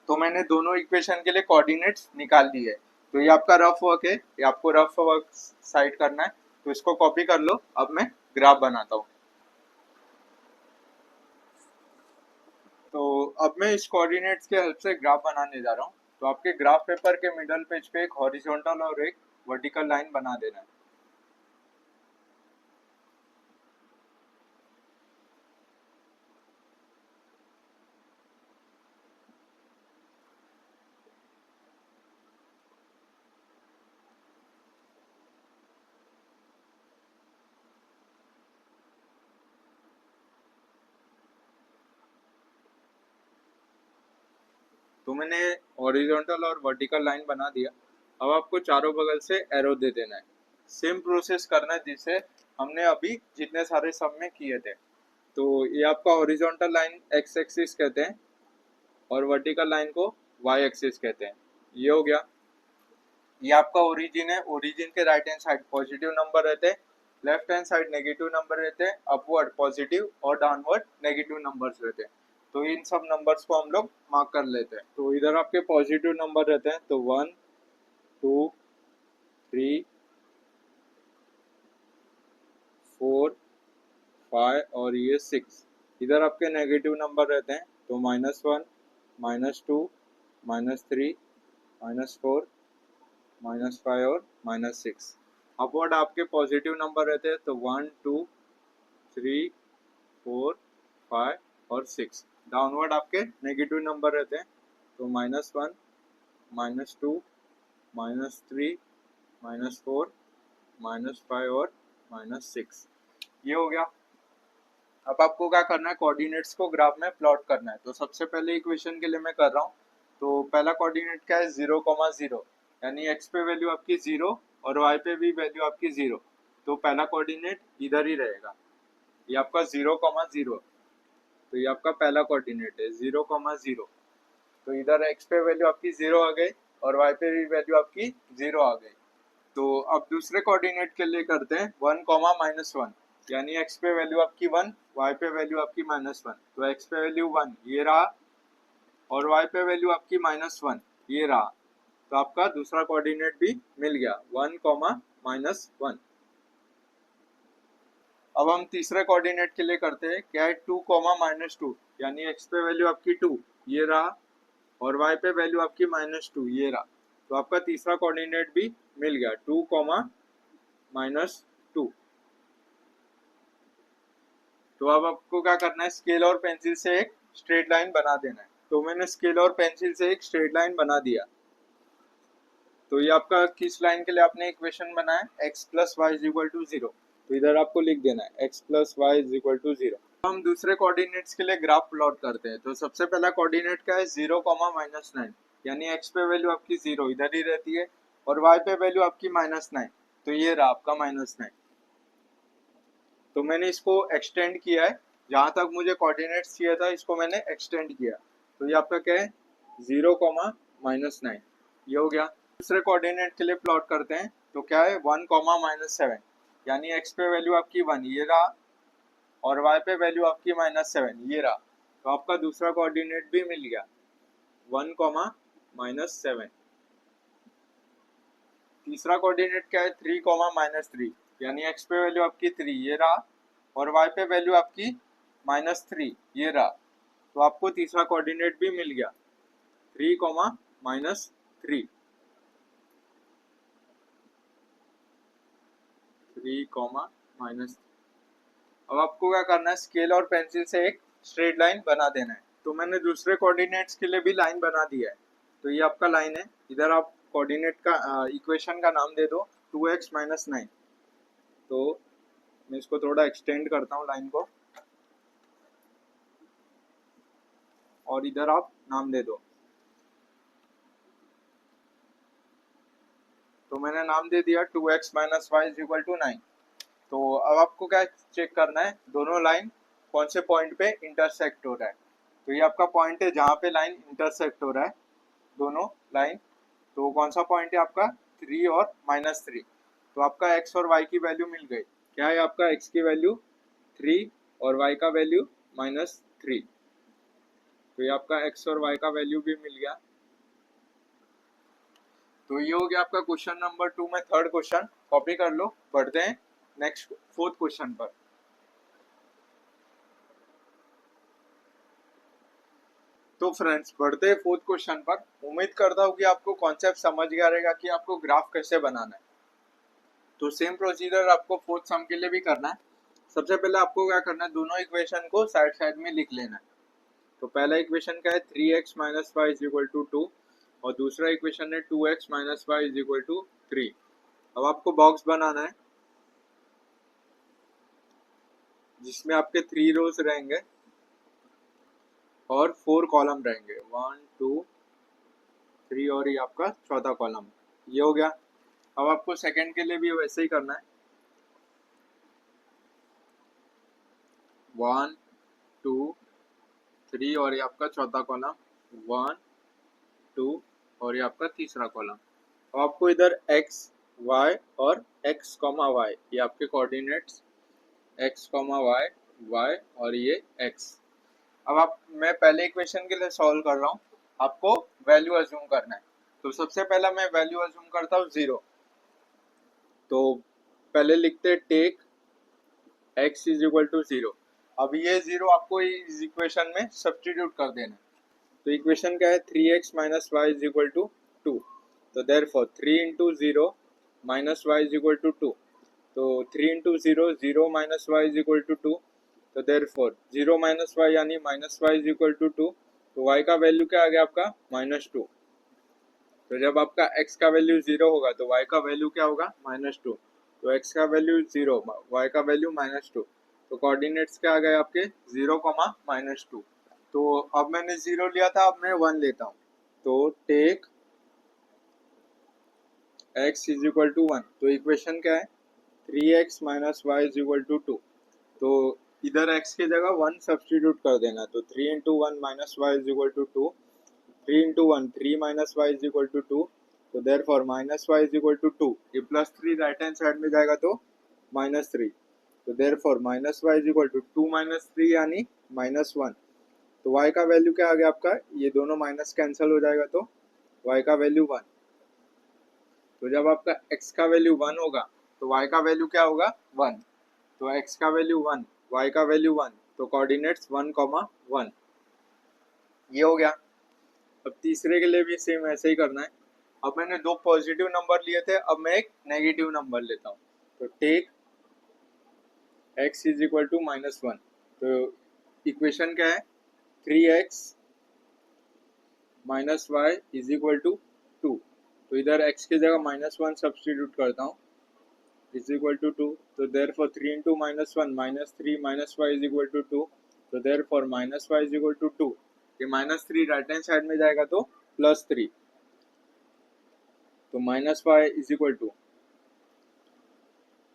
तो मैंने दोनों इक्वेशन के लिए कोऑर्डिनेट्स निकाल ली है। तो ये आपका रफ वर्क है, ये आपको रफ वर्क साइड करना है, तो इसको कॉपी कर लो। अब मैं ग्राफ बनाता हूँ। तो अब मैं इस कोऑर्डिनेट्स के हेल्प से ग्राफ बनाने जा रहा हूँ। तो आपके ग्राफ पेपर के मिडल पेज पे एक हॉरिजॉन्टल और एक वर्टिकल लाइन बना देना है। तो मैंने हॉरिजॉन्टल और वर्टिकल लाइन बना दिया। अब आपको चारों बगल से एरो दे देना है। सेम प्रोसेस करना है जिसे हमने अभी जितने सारे सम में किए थे। तो ये आपका हॉरिजॉन्टल लाइन एक्स एक्सिस कहते हैं और वर्टिकल लाइन को वाई एक्सिस कहते हैं। ये हो गया। ये आपका ओरिजिन है। ओरिजिन के right hand side positive number रहते हैं, left hand side negative number रहते हैं, अपवर्ड पॉजिटिव और डाउनवर्ड नेगेटिव नंबर्स रहते हैं। तो इन सब नंबर्स को हम लोग मार्क कर लेते हैं। तो इधर आपके पॉजिटिव नंबर रहते हैं, तो 1 2 3 4 5 और ये 6। इधर आपके नेगेटिव नंबर रहते हैं, तो -1 -2 -3 -4 -5 और -6। अपवर्ड आपके पॉजिटिव नंबर रहते हैं, तो 1 2 3 4 5 और 6। डाउनवर्ड आपके नेगेटिव नंबर रहते हैं, तो -1 -2 -3 -4 -5 और -6। ये हो गया। अब आपको क्या करना है, कोऑर्डिनेट्स को ग्राफ में प्लॉट करना है। तो सबसे पहले इक्वेशन के लिए मैं कर रहा हूँ। तो पहला कोऑर्डिनेट क्या है 0,0, यानी x पे वैल्यू आपकी 0 और y पे भी वैल्यू आपकी 0। तो पहला कोऑर्डिनेट इधर ही रहेगा, ये आपका 0,0। तो ये आपका पहला कोऑर्डिनेट है 0,0। तो इधर x पे वैल्यू आपकी 0 आ गई और y पे भी वैल्यू आपकी 0 आ गई। तो अब दूसरे कोऑर्डिनेट के लिए करते हैं 1, -1, यानी x पे वैल्यू आपकी 1, y पे वैल्यू आपकी -1। तो x पे वैल्यू 1 ये रहा और y पे वैल्यू आपकी -1 ये रहा। तो आपका दूसरा कोऑर्डिनेट भी मिल गया 1, -1। अब हम तीसरे कोऑर्डिनेट के लिए करते हैं क्या है 2, -2, यानी x पे वैल्यू आपकी 2 ये रहा और y पे वैल्यू आपकी -2 ये रहा। तो आपका तीसरा कोऑर्डिनेट भी मिल गया 2, -2। तो अब आपको क्या करना है, स्केल और पेंसिल से एक स्ट्रेट लाइन बना देना है। तो मैंने स्केल और पेंसिल से एक स्ट्रेट लाइन बना दिया। तो ये आपका किस लाइन के लिए आपने इक्वेशन बनाया x + y = 0। तो इधर आपको लिख देना है x + y = 0। हम दूसरे कोऑर्डिनेट्स के लिए ग्राफ प्लॉट करते हैं। तो सबसे पहला कोऑर्डिनेट क्या है 0, -9, यानी x पे वैल्यू आपकी 0 इधर ही रहती है और y पे वैल्यू आपकी -9। तो ये रहा आपका -9। तो मैंने इसको एक्सटेंड किया है, जहां तक मुझे कोऑर्डिनेट्स चाहिए था इसको मैंने एक्सटेंड किया। तो ये आपका क्या है 0, -9। ये हो गया। दूसरे कोऑर्डिनेट के लिए प्लॉट करते हैं। तो क्या है 1, -7, यानी x पे वैल्यू आपकी 1 ये रहा और y पे वैल्यू आपकी -7 ये रहा। तो आपका दूसरा कोऑर्डिनेट भी मिल गया 1, -7। तीसरा कोऑर्डिनेट क्या है 3, -3, यानी x पे वैल्यू आपकी 3 ये रहा और y पे वैल्यू आपकी -3 ये रहा। तो आपको तीसरा कोऑर्डिनेट भी मिल गया 3, -3। 3, -3। अब आपको क्या करना है, स्केल और पेंसिल से एक स्ट्रेट लाइन बना देना है। तो मैंने दूसरे कोऑर्डिनेट्स के लिए भी लाइन बना दिया है। तो ये आपका लाइन है। इधर आप कोऑर्डिनेट का इक्वेशन का नाम दे दो 2x - 9। तो मैं इसको थोड़ा एक्सटेंड करता हूँ लाइन को और इधर आप नाम दे दो। तो मैंने नाम दे दिया 2x - y = 9। तो अब आपको क्या चेक करना है, दोनों लाइन कौन से पॉइंट पे इंटरसेक्ट हो रहा है। तो ये आपका पॉइंट है जहाँ पे लाइन इंटरसेक्ट हो रहा है, दोनों लाइन। तो कौन सा पॉइंट है आपका, 3 और -3। तो आपका x और y की वैल्यू मिल गई। क्या है आपका, x की वैल्यू 3 और y का वैल्यू -3। तो ये आपका x और y का वैल्यू भी मिल गया। तो ये हो गया आपका क्वेश्चन नंबर 2 में थर्ड क्वेश्चन। कॉपी कर लो, बढ़ते हैं नेक्स्ट फोर्थ क्वेश्चन पर। तो फ्रेंड्स बढ़ते हैं फोर्थ क्वेश्चन पर। उम्मीद करता हूँ कि आपको कॉन्सेप्ट समझ गया रहेगा कि आपको ग्राफ कैसे बनाना है। तो सेम प्रोसीजर आपको फोर्थ सम के लिए भी करना है। सबसे पहले आपको क्या करना है, दोनों इक्वेशन को साइड साइड में लिख लेना है। तो पहला इक्वेशन क्या है, 3x - y = 2 और दूसरा इक्वेशन है 2x - y = 3। अब आपको बॉक्स बनाना है जिसमें आपके 3 रोज रहेंगे और 4 कॉलम रहेंगे, 1 2 3 और ये आपका चौथा कॉलम। ये हो गया। अब आपको सेकंड के लिए भी वैसे ही करना है, 1 2 3 और ये आपका चौथा कॉलम, 1 2 और ये आपका तीसरा कॉलम। अब आपको इधर x y और x, y ये आपके कोऑर्डिनेट्स, x, y y और ये x। अब आप, मैं पहले इक्वेशन के लिए सॉल्व कर रहा हूँ, आपको वैल्यू अज्यूम करना है। तो सबसे पहला मैं वैल्यू अज्यूम करता हूँ 0। तो पहले लिखते टेक x = 0। अब ये 0 आपको इस इक्वेशन में सब्स्टिट्यूट कर देना है। तो इक्वेशन क्या है, 3x - y = 2। तो देयरफॉर 3 × 0 - y = 2। तो 3 × 0 0 - y = 2। तो देयरफॉर 0 - y यानी -y = 2। तो y का वैल्यू क्या आ गया आपका, -2। तो जब आपका x का वैल्यू 0 होगा तो y का वैल्यू क्या होगा, -2। तो x का वैल्यू 0, y का वैल्यू -2। तो कोऑर्डिनेट्स क्या आ गए आपके, 0, -2। तो अब मैंने 0 लिया था, अब मैं 1 लेता हूँ। तो टेक x = 1। तो इक्वेशन क्या है, 3x - y = 2। तो इधर x की जगह 1 सब्स्टिट्यूट कर देना। तो 3 × 1 - y = 2। 3 × 1 3 - y = 2। तो देयरफॉर -y = 2। ये +3 राइट हैंड साइड में जाएगा तो -3। तो देयरफॉर -y = 2 - 3 यानी -1। तो y का वैल्यू क्या आ गया आपका, ये दोनों माइनस कैंसिल हो जाएगा तो y का वैल्यू 1। तो जब आपका x का वैल्यू 1 होगा तो y का वैल्यू क्या होगा, 1। तो x का वैल्यू 1, y का वैल्यू 1। तो कोऑर्डिनेट्स 1, 1। ये हो गया। अब तीसरे के लिए भी सेम ऐसे ही करना है। अब मैंने 2 पॉजिटिव नंबर लिए थे, अब मैं एक नेगेटिव नंबर लेता हूँ। तो टेक x = -1। तो इक्वेशन क्या है, 3x - y = 2। तो इधर x की जगह -1 सब्स्टिट्यूट करता हूँ, = 2। तो देयरफॉर 3 × -1 -3 - y = 2। तो देयरफॉर -y = 2। ये -3 राइट हैंड साइड में जाएगा तो +3। तो -y =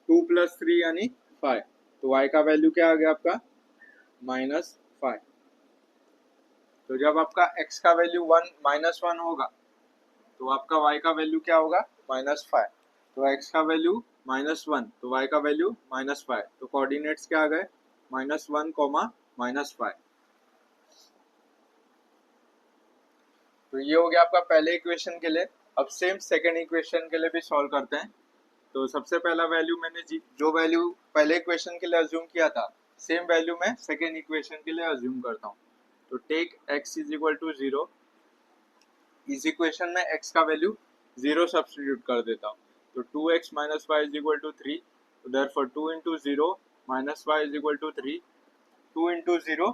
2 + 3 यानी 5। तो y का वैल्यू क्या आ गया आपका, -5। तो जब आपका x का वैल्यू -1 होगा तो आपका y का वैल्यू क्या होगा, -5। तो x का वैल्यू -1 तो y का वैल्यू -5। तो कोऑर्डिनेट्स क्या आ गए, -1, -5। तो ये हो गया आपका पहले इक्वेशन के लिए। अब सेम सेकेंड इक्वेशन के लिए भी सॉल्व करते हैं। तो सबसे पहला वैल्यू मैंने जो वैल्यू पहले इक्वेशन के लिए अज्यूम किया था, सेम वैल्यू मैं सेकेंड इक्वेशन के लिए अज्यूम करता हूँ। तो टेक x = 0। इस इक्वेशन में x का वैल्यू 0 सब्स्टिट्यूट कर देता हूँ। तो 2x - y = 3। तो देयरफॉर 2 × 0 - y = 3। 2 × 0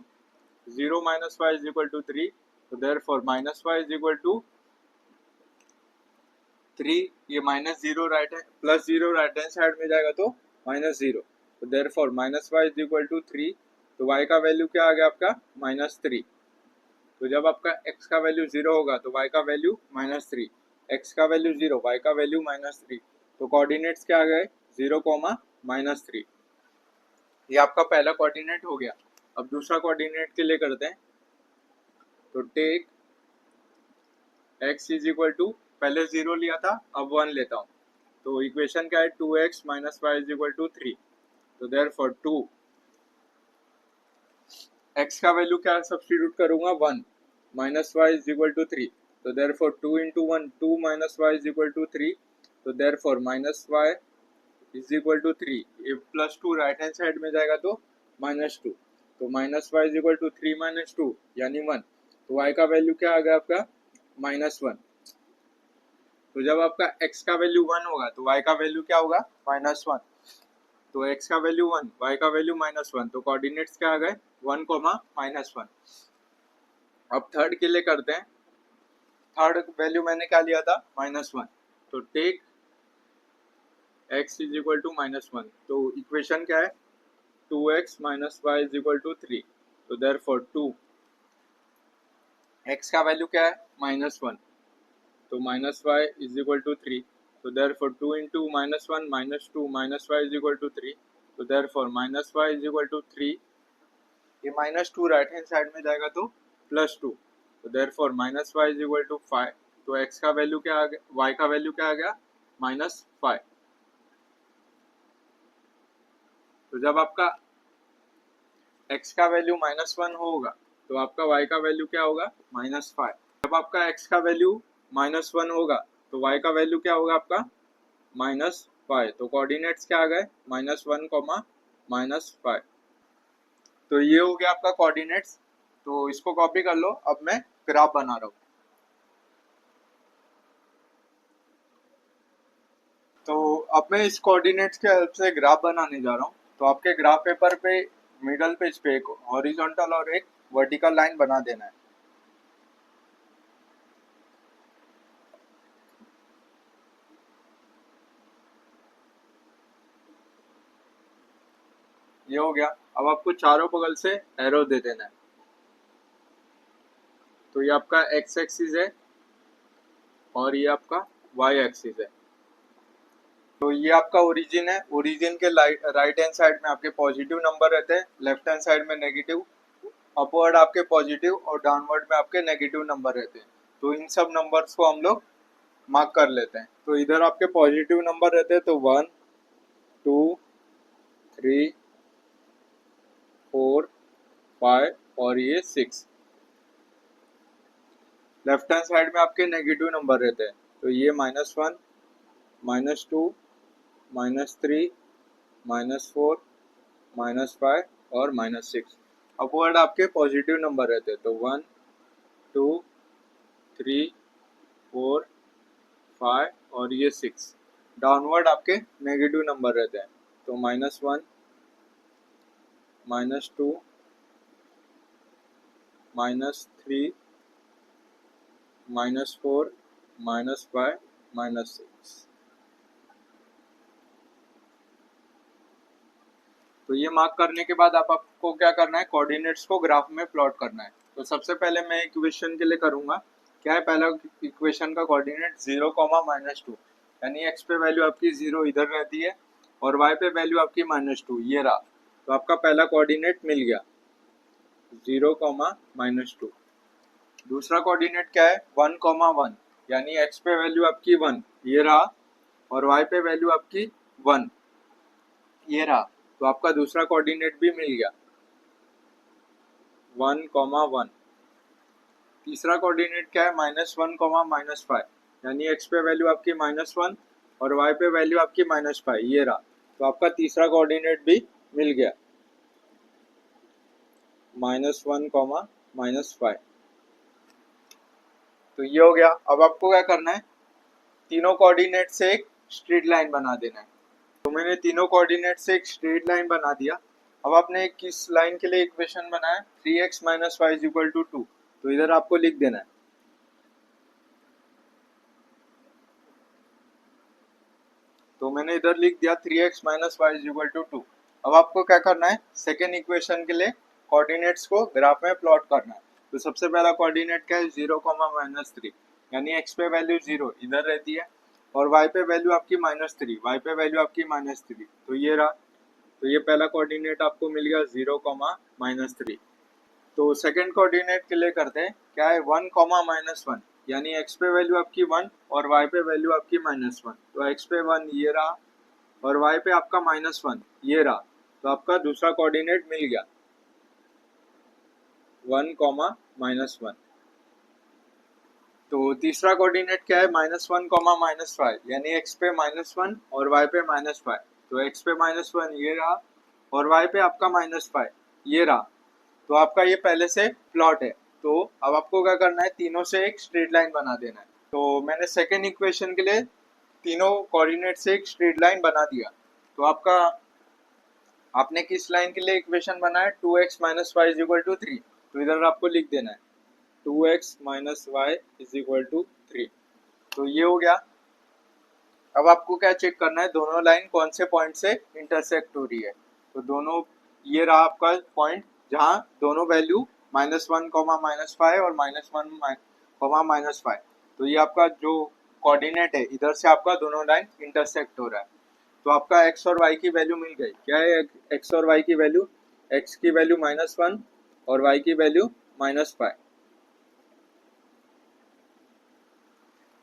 0 - y = 3। तो देयरफॉर -y = 3। ये -0 राइट है, +0 राइट हैंड साइड में जाएगा तो -0। तो देयरफॉर -y = 3। तो y का वैल्यू क्या आ गया आपका, -3। तो जब आपका x का वैल्यू 0 होगा तो y का वैल्यू -3। x का वैल्यू 0, y का वैल्यू -3। तो कोऑर्डिनेट्स क्या आ गए, 0, -3। ये आपका पहला कोऑर्डिनेट हो गया। अब दूसरा कोऑर्डिनेट के लिए करते हैं। तो take x is equal to, पहले 0 लिया था, अब 1 लेता हूँ। तो इक्वेशन क्या है, 2x minus y is equal to 3। तो देयरफॉर 2, x का वैल्यू क्या सब्स्टिट्यूट करूंगा, 1 minus y is equal to 3। तो therefore 2 into 1, 2 minus y is equal to 3। तो therefore minus y is equal to 3। ये प्लस 2 राइट हैंड साइड में जाएगा तो माइनस 2। तो minus y is equal to 3 minus 2 यानी 1। तो y का वैल्यू क्या आ गया आपका, माइनस 1। तो जब आपका x का वैल्यू 1 होगा तो y का वैल्यू क्या होगा, माइनस 1। तो x का वैल्यू 1, y का वैल्यू माइनस 1। तो कोऑर्डिनेट्स क्या आ गए, 1 कोमा माइनस 1। अब थर्ड के लिए करते हैं। थर्ड वैल्यू मैंने क्या लिया था, माइनस 1। तो take x is equal to minus 1। तो इक्वेशन क्या है, 2x minus y is equal to 3। तो देयरफॉर 2, x का वैल्यू क्या है, माइनस 1। तो minus y is equal to 3। तो therefore 2 into minus 1 minus 2 minus y is equal to 3। तो therefore minus y is equal to 3। ये माइनस 2 राइट हैंड साइड में जाएगा तो प्लस 2। तो therefore minus y is equal to 5। तो x का value क्या आ गया, y का वैल्यू क्या आ गया, माइनस 5। तो जब आपका x का वैल्यू माइनस 1 होगा तो आपका y का वैल्यू क्या होगा, माइनस 5। जब आपका x का वैल्यू माइनस 1 होगा तो y का वैल्यू क्या होगा आपका, माइनस 5। तो कोऑर्डिनेट्स क्या आ गए, माइनस 1 कोमा माइनस 5। तो ये हो गया आपका कोऑर्डिनेट्स। तो इसको कॉपी कर लो। अब मैं ग्राफ बना रहा हूँ। तो अब मैं इस कोऑर्डिनेट्स के हेल्प से ग्राफ बनाने जा रहा हूँ। तो आपके ग्राफ पेपर पे मिडल पेज पे एक हॉरिजॉन्टल और एक वर्टिकल लाइन बना देना है। ये हो गया। अब आपको चारों बगल से एरो दे देना है। तो ये आपका एक्स एक्सिस है और ये आपका वाई एक्सिस है। तो ये आपका ओरिजिन है। ओरिजिन के राइट हैंड साइड में आपके पॉजिटिव नंबर रहते हैं, लेफ्ट हैंड साइड में नेगेटिव। अपवर्ड आपके पॉजिटिव और डाउनवर्ड में आपके नेगेटिव नंबर रहते हैं। तो इन सब नंबर्स को हम लोग मार्क कर लेते हैं। तो इधर आपके पॉजिटिव नंबर रहते हैं, तो 1 2 3 4 5 और ये 6। लेफ्ट हैंड साइड में आपके नेगेटिव नंबर रहते हैं, तो ये -1 -2 -3 -4 -5 और -6। अपवर्ड आपके पॉजिटिव नंबर रहते हैं, तो 1 2 3 4 5 और ये 6। डाउनवर्ड आपके नेगेटिव नंबर रहते हैं, तो -1 -2 -3 -4 -5 -6। तो ये मार्क करने के बाद आपको क्या करना है, कोऑर्डिनेट्स को ग्राफ में प्लॉट करना है। तो सबसे पहले मैं इक्वेशन के लिए करूंगा। क्या है, पहला इक्वेशन का कोऑर्डिनेट 0 -2, यानी x पे वैल्यू आपकी 0 इधर रहती है और y पे वैल्यू आपकी -2, ये रहा। तो आपका पहला कोऑर्डिनेट मिल गया, 0 -2। दूसरा कोऑर्डिनेट क्या है, 1 1, यानी x पे वैल्यू आपकी 1, ये रहा, और y पे वैल्यू आपकी 1, ये रहा। तो आपका दूसरा कोऑर्डिनेट भी मिल गया, 1 1। तीसरा कोऑर्डिनेट क्या है, -1 -5, यानी x पे वैल्यू आपकी -1 और y पे वैल्यू आपकी -5, ये रहा। तो आपका तीसरा कोऑर्डिनेट भी मिल गया, -1 -5। तो ये हो गया। अब आपको क्या करना है, तीनों कोऑर्डिनेट से एक स्ट्रेट लाइन बना देना है। तो मैंने तीनों कोऑर्डिनेट से एक स्ट्रेट लाइन बना दिया। अब आपने किस लाइन के लिए इक्वेशन बनाया, 3x - y = 2। तो इधर आपको लिख देना है। तो मैंने इधर लिख दिया 3x - y = 2। अब आपको क्या करना है, सेकेंड इक्वेशन के लिए कोऑर्डिनेट्स को ग्राफ में प्लॉट करना है। तो सबसे पहला कोऑर्डिनेट क्या है, 0 -3, यानी x पे वैल्यू 0 इधर रहती है और y पे वैल्यू आपकी -3, y पे वैल्यू आपकी -3, तो ये रहा। तो ये पहला कोऑर्डिनेट आपको मिल गया 0, -3। तो सेकंड कोऑर्डिनेट के लिए करते हैं, क्या है 1, -1, यानी x पे वैल्यू आपकी 1 और y पे वैल्यू आपकी -1। तो x पे 1 ये रहा और y पे आपका -1 ये रहा, तो आपका दूसरा कोऑर्डिनेट मिल गया 1, -1। तो तीसरा कोऑर्डिनेट क्या है -1, -5, यानी x पे -1 और y पे -5। तो x पे -1 ये रहा और y पे आपका -5 ये रहा, तो आपका ये पहले से प्लॉट है। तो अब आपको क्या करना है, तीनों से एक स्ट्रेट लाइन बना देना है। तो मैंने सेकेंड इक्वेशन के लिए तीनों कोऑर्डिनेट से एक स्ट्रेट लाइन बना दिया। तो आपका आपने किस लाइन के लिए इक्वेशन बनाया, 2x - y = 3। तो इधर आपको लिख देना है 2x - y = 3। तो ये हो गया। अब आपको क्या चेक करना है, दोनों लाइन कौन से पॉइंट से इंटरसेक्ट हो रही है। तो दोनों, ये रहा आपका पॉइंट जहाँ दोनों वैल्यू -1, -5 और -1, -5। तो ये आपका जो कोऑर्डिनेट है, इधर से आपका दोनों लाइन इंटरसेक्ट हो रहा है। तो आपका x और y की वैल्यू मिल गई। क्या है x और y की वैल्यू, x की वैल्यू -1 और y की वैल्यू -5।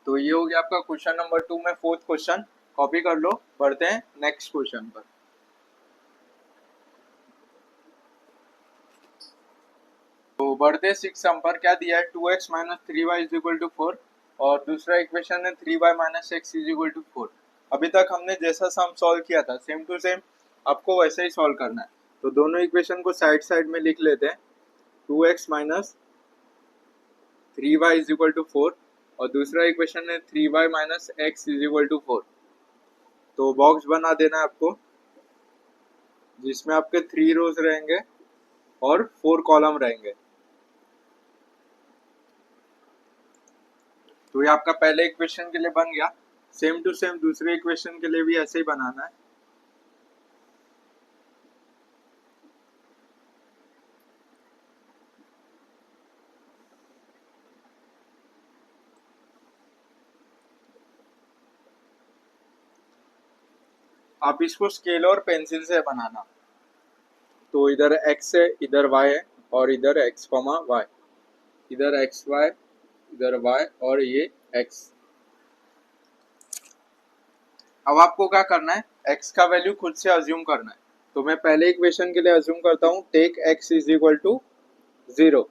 तो ये हो गया आपका क्वेश्चन नंबर 2 में फोर्थ क्वेश्चन। कॉपी कर लो, बढ़ते हैं नेक्स्ट क्वेश्चन पर। तो बढ़ते 6 सम पर, क्या दिया है 2x - 3y = 4 और दूसरा इक्वेशन है 3y - x = 4। अभी तक हमने जैसा सम सॉल्व किया था सेम टू सेम आपको वैसे ही सॉल्व करना है। तो दोनों इक्वेशन को साइड साइड में लिख लेते हैं, 2x - 3y = 4 और दूसरा इक्वेशन है 3y - x = 4। तो बॉक्स बना देना है आपको, जिसमें आपके 3 रोज रहेंगे और 4 कॉलम रहेंगे। तो ये आपका पहले इक्वेशन के लिए बन गया। सेम टू सेम दूसरे इक्वेशन के लिए भी ऐसे ही बनाना है। आप इसको स्केल और पेंसिल से बनाना। तो इधर x है, इधर y है और इधर x, y, इधर x y, इधर y और ये x। अब आपको क्या करना है, x का वैल्यू खुद से अज्यूम करना है। तो मैं पहले इक्वेशन के लिए अज्यूम करता हूँ, टेक x = 0।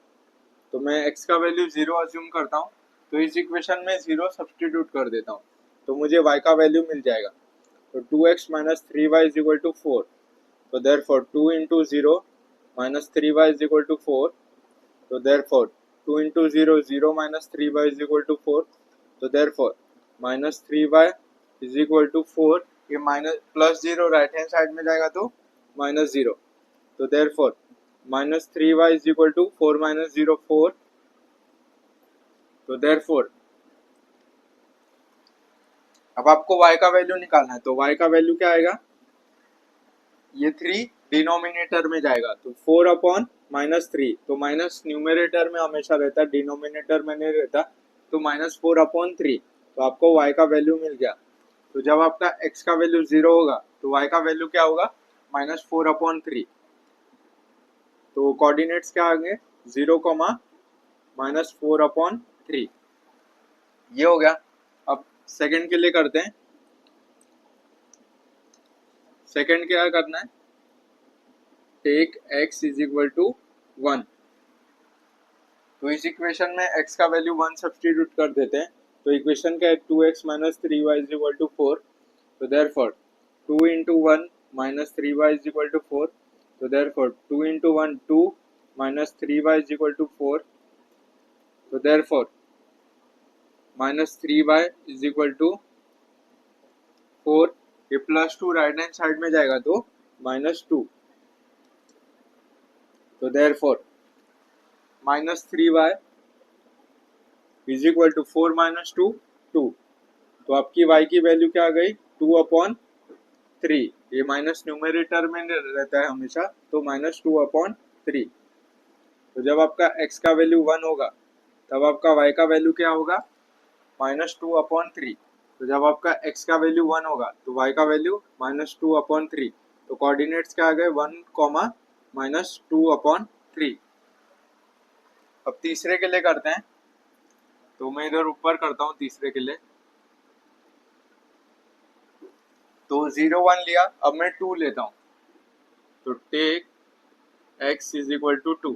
तो मैं x का वैल्यू 0 अज्यूम करता हूँ। तो इस इक्वेशन में 0 सब्सटीट्यूट कर देता हूँ, तो मुझे y का वैल्यू मिल जाएगा। तो 2x - 3y = 4। तो therefore 2 into 0 minus 3y is equal to 4. So therefore 2 into 0 0 minus 3y is equal to 4. So therefore minus 3y is equal to 4. ये minus plus 0 right hand side में जाएगा तो -0। तो therefore minus 3y is equal to 4 minus 0 4. तो therefore अब आपको y का value निकालना है। तो y का वैल्यू क्या आएगा, ये 3 डिनोमिनेटर में जाएगा तो 4/-3। तो माइनस न्यूमरेटर में हमेशा रहता है, डिनोमिनेटर में नहीं रहता। तो -4/3। तो आपको y का वैल्यू मिल गया। तो जब आपका x का वैल्यू 0 होगा तो y का वैल्यू क्या होगा, -4/3। तो कोऑर्डिनेट्स क्या आएंगे, 0, -4/3। ये हो गया। अब सेकंड के लिए करते हैं। सेकंड क्या करना है, टेक x = 1। तो इस इक्वेशन में x का वैल्यू 1 सब्सटीट्यूट कर देते हैं। तो इक्वेशन क्या है, 2x - 3y = 4। तो therefore 2 into 1 minus 3y is equal to 4. So therefore 2 into 1 2 minus 3y is equal to 4. So therefore minus 3y is equal to 4. ये प्लस 2 राइट हैंड साइड में जाएगा तो -2। तो therefore minus 3y is equal to 4 minus 2 2। तो आपकी y की value क्या आ गई, 2/3। ये माइनस न्यूमरेटर में रहता है हमेशा, तो -2/3। तो जब आपका x का वैल्यू 1 होगा तब आपका y का वैल्यू क्या होगा, -2/3। तो जब आपका x का वैल्यू 1 होगा तो y का वैल्यू -2/3। तो कोऑर्डिनेट्स क्या आ गए 1, -2/3। अब तीसरे के लिए करते हैं, तो मैं इधर ऊपर करता हूँ तीसरे के लिए। तो 0, 1 लिया, अब मैं 2 लेता हूँ। तो take x is equal to 2।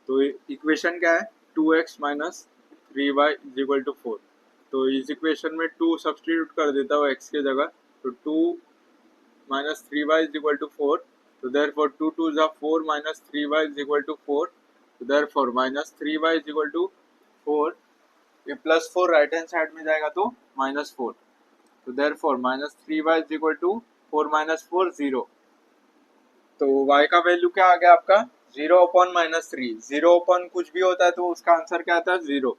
तो इक्वेशन क्या है 2x minus 3y is equal to 4। तो इस इक्वेशन में 2 सब्सटीट्यूट कर देता हूँ x के जगह। तो 2 minus 3y is equal to 4। तो देयरफॉर 2 2 जा 4 minus 3y is equal to 4। तो therefore minus 3y is equal to 4। ये प्लस 4 राइट हैंड साइड में जाएगा तो -4। तो therefore minus 3y is equal to 4 minus 4 0। तो y का वैल्यू क्या आ गया आपका 0/-3। 0 कुछ भी होता है तो उसका आंसर क्या आता है 0।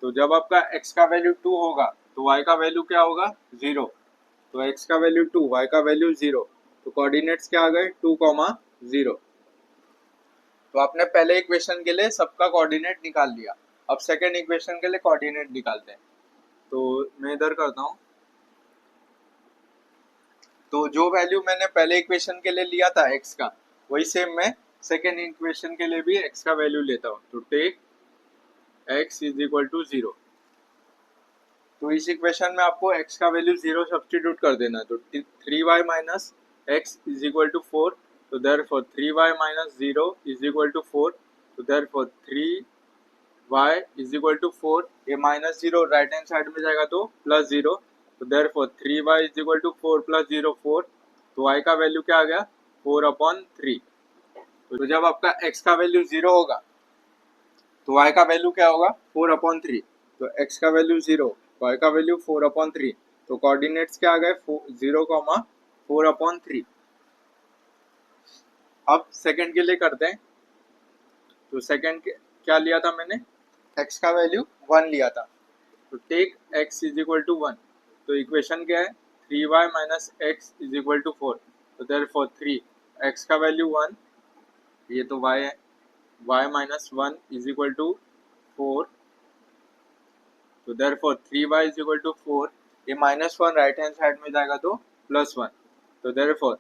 तो जब आपका x का वैल्यू 2 होगा तो y का वैल्यू क्या होगा 0। तो x का वैल्यू 2, y का वैल्यू 0। तो कोऑर्डिनेट्स क्या आ गए 2, 0। तो आपने पहले इक्वेशन के लिए सबका कोऑर्डिनेट निकाल लिया। अब सेकेंड इक्वेशन के लिए कोऑर्डिनेट निकालते हैं। तो मैं इधर करता हूँ। तो जो वैल्यू मैंने पहले इक्वेशन के लिए लिया था x का, वही सेम मैं सेकेंड इक्वेशन के लिए भी x का वैल्यू लेता हूँ। तो take x is equal to 0। तो इस इक्वेशन में आपको x का वैल्यू 0 सब्सटीट्यूट कर देना। तो 3y minus x is equal to 4। तो therefore 3y minus 0 is equal to 4। तो therefore 3y is equal to 4। ये माइनस 0 राइट हैंड साइड में जाएगा तो प्लस 0। तो therefore 3y is equal to 4 plus 0 4। तो y का वैल्यू क्या आ गया 4/3। तो जब आपका x का वैल्यू 0 होगा तो y का वैल्यू क्या होगा 4/3। तो x का वैल्यू 0, y का वैल्यू 4/3। तो कोऑर्डिनेट्स क्या आ गए 0, 4/3। अब सेकंड के लिए करते हैं। तो सेकंड क्या लिया था मैंने x का वैल्यू 1 लिया था। तो take x is equal to 1। तो इक्वेशन क्या है 3y minus x is equal to 4। तो देयरफॉर 3 x का वैल्यू 1, ये तो y है, y minus 1 is equal to 4। तो therefore 3y is equal to 4। ये -1 राइट हैंड साइड में जाएगा तो +1। तो therefore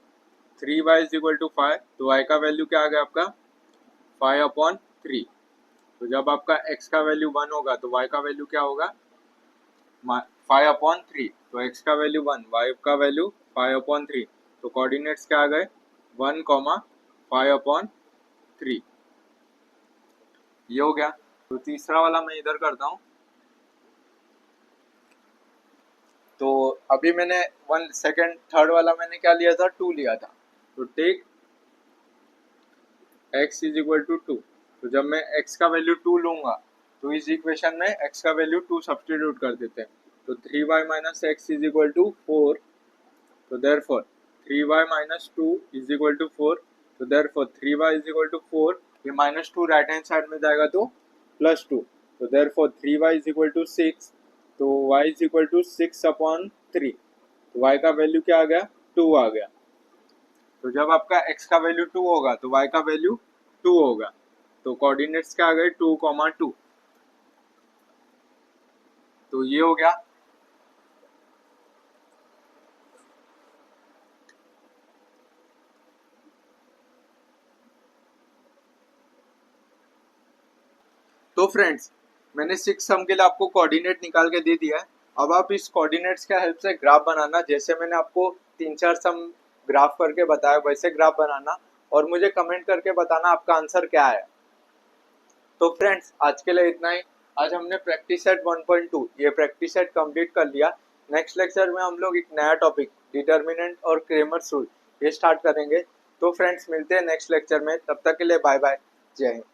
3y is equal to 5। तो y का वैल्यू क्या आ गया आपका 5/3। तो जब आपका x का वैल्यू 1 होगा तो y का वैल्यू क्या होगा 5/3। तो x का वैल्यू 1, y का वैल्यू 5/3। तो कोऑर्डिनेट्स क्या आ गए 1, 5/3। ये हो गया। तो तीसरा वाला मैं इधर करता हूँ। तो अभी मैंने सेकंड थर्ड वाला मैंने क्या लिया था 2 लिया था। तो take x is equal to 2। तो जब मैं x का वैल्यू 2 लूंगा तो इस इक्वेशन में x का वैल्यू 2 सब्सटीट्यूट कर देते हैं। तो 3y minus x is equal to 4। तो therefore 3y minus 2 is equal to 4। तो therefore 3y is equal to 4। ये -2 राइट हैंड साइड में जाएगा तो +2। तो therefore 3y is equal to 6। तो y इज इक्वल टू 6/3। तो y का वैल्यू क्या आ गया 2 आ गया। तो जब आपका x का वैल्यू 2 होगा तो y का वैल्यू 2 होगा। तो कोऑर्डिनेट्स क्या आ गए 2, 2। तो ये हो गया। तो फ्रेंड्स मैंने 6 सम के लिए आपको कोऑर्डिनेट निकाल के दे दिया है। अब आप इस कोऑर्डिनेट्स के हेल्प से ग्राफ बनाना, जैसे मैंने आपको 3-4 सम ग्राफ करके बताया वैसे ग्राफ बनाना, और मुझे कमेंट करके बताना आपका आंसर क्या है। तो फ्रेंड्स आज के लिए इतना ही। आज हमने प्रैक्टिस सेट 1.2 ये प्रैक्टिस सेट कंप्लीट कर लिया। नेक्स्ट लेक्चर में हम लोग एक नया टॉपिक डिटर्मिनेंट और क्रेमर्स रूल ये स्टार्ट करेंगे। तो फ्रेंड्स मिलते हैं नेक्स्ट लेक्चर में, तब तक के लिए बाय बाय, जय हिंद।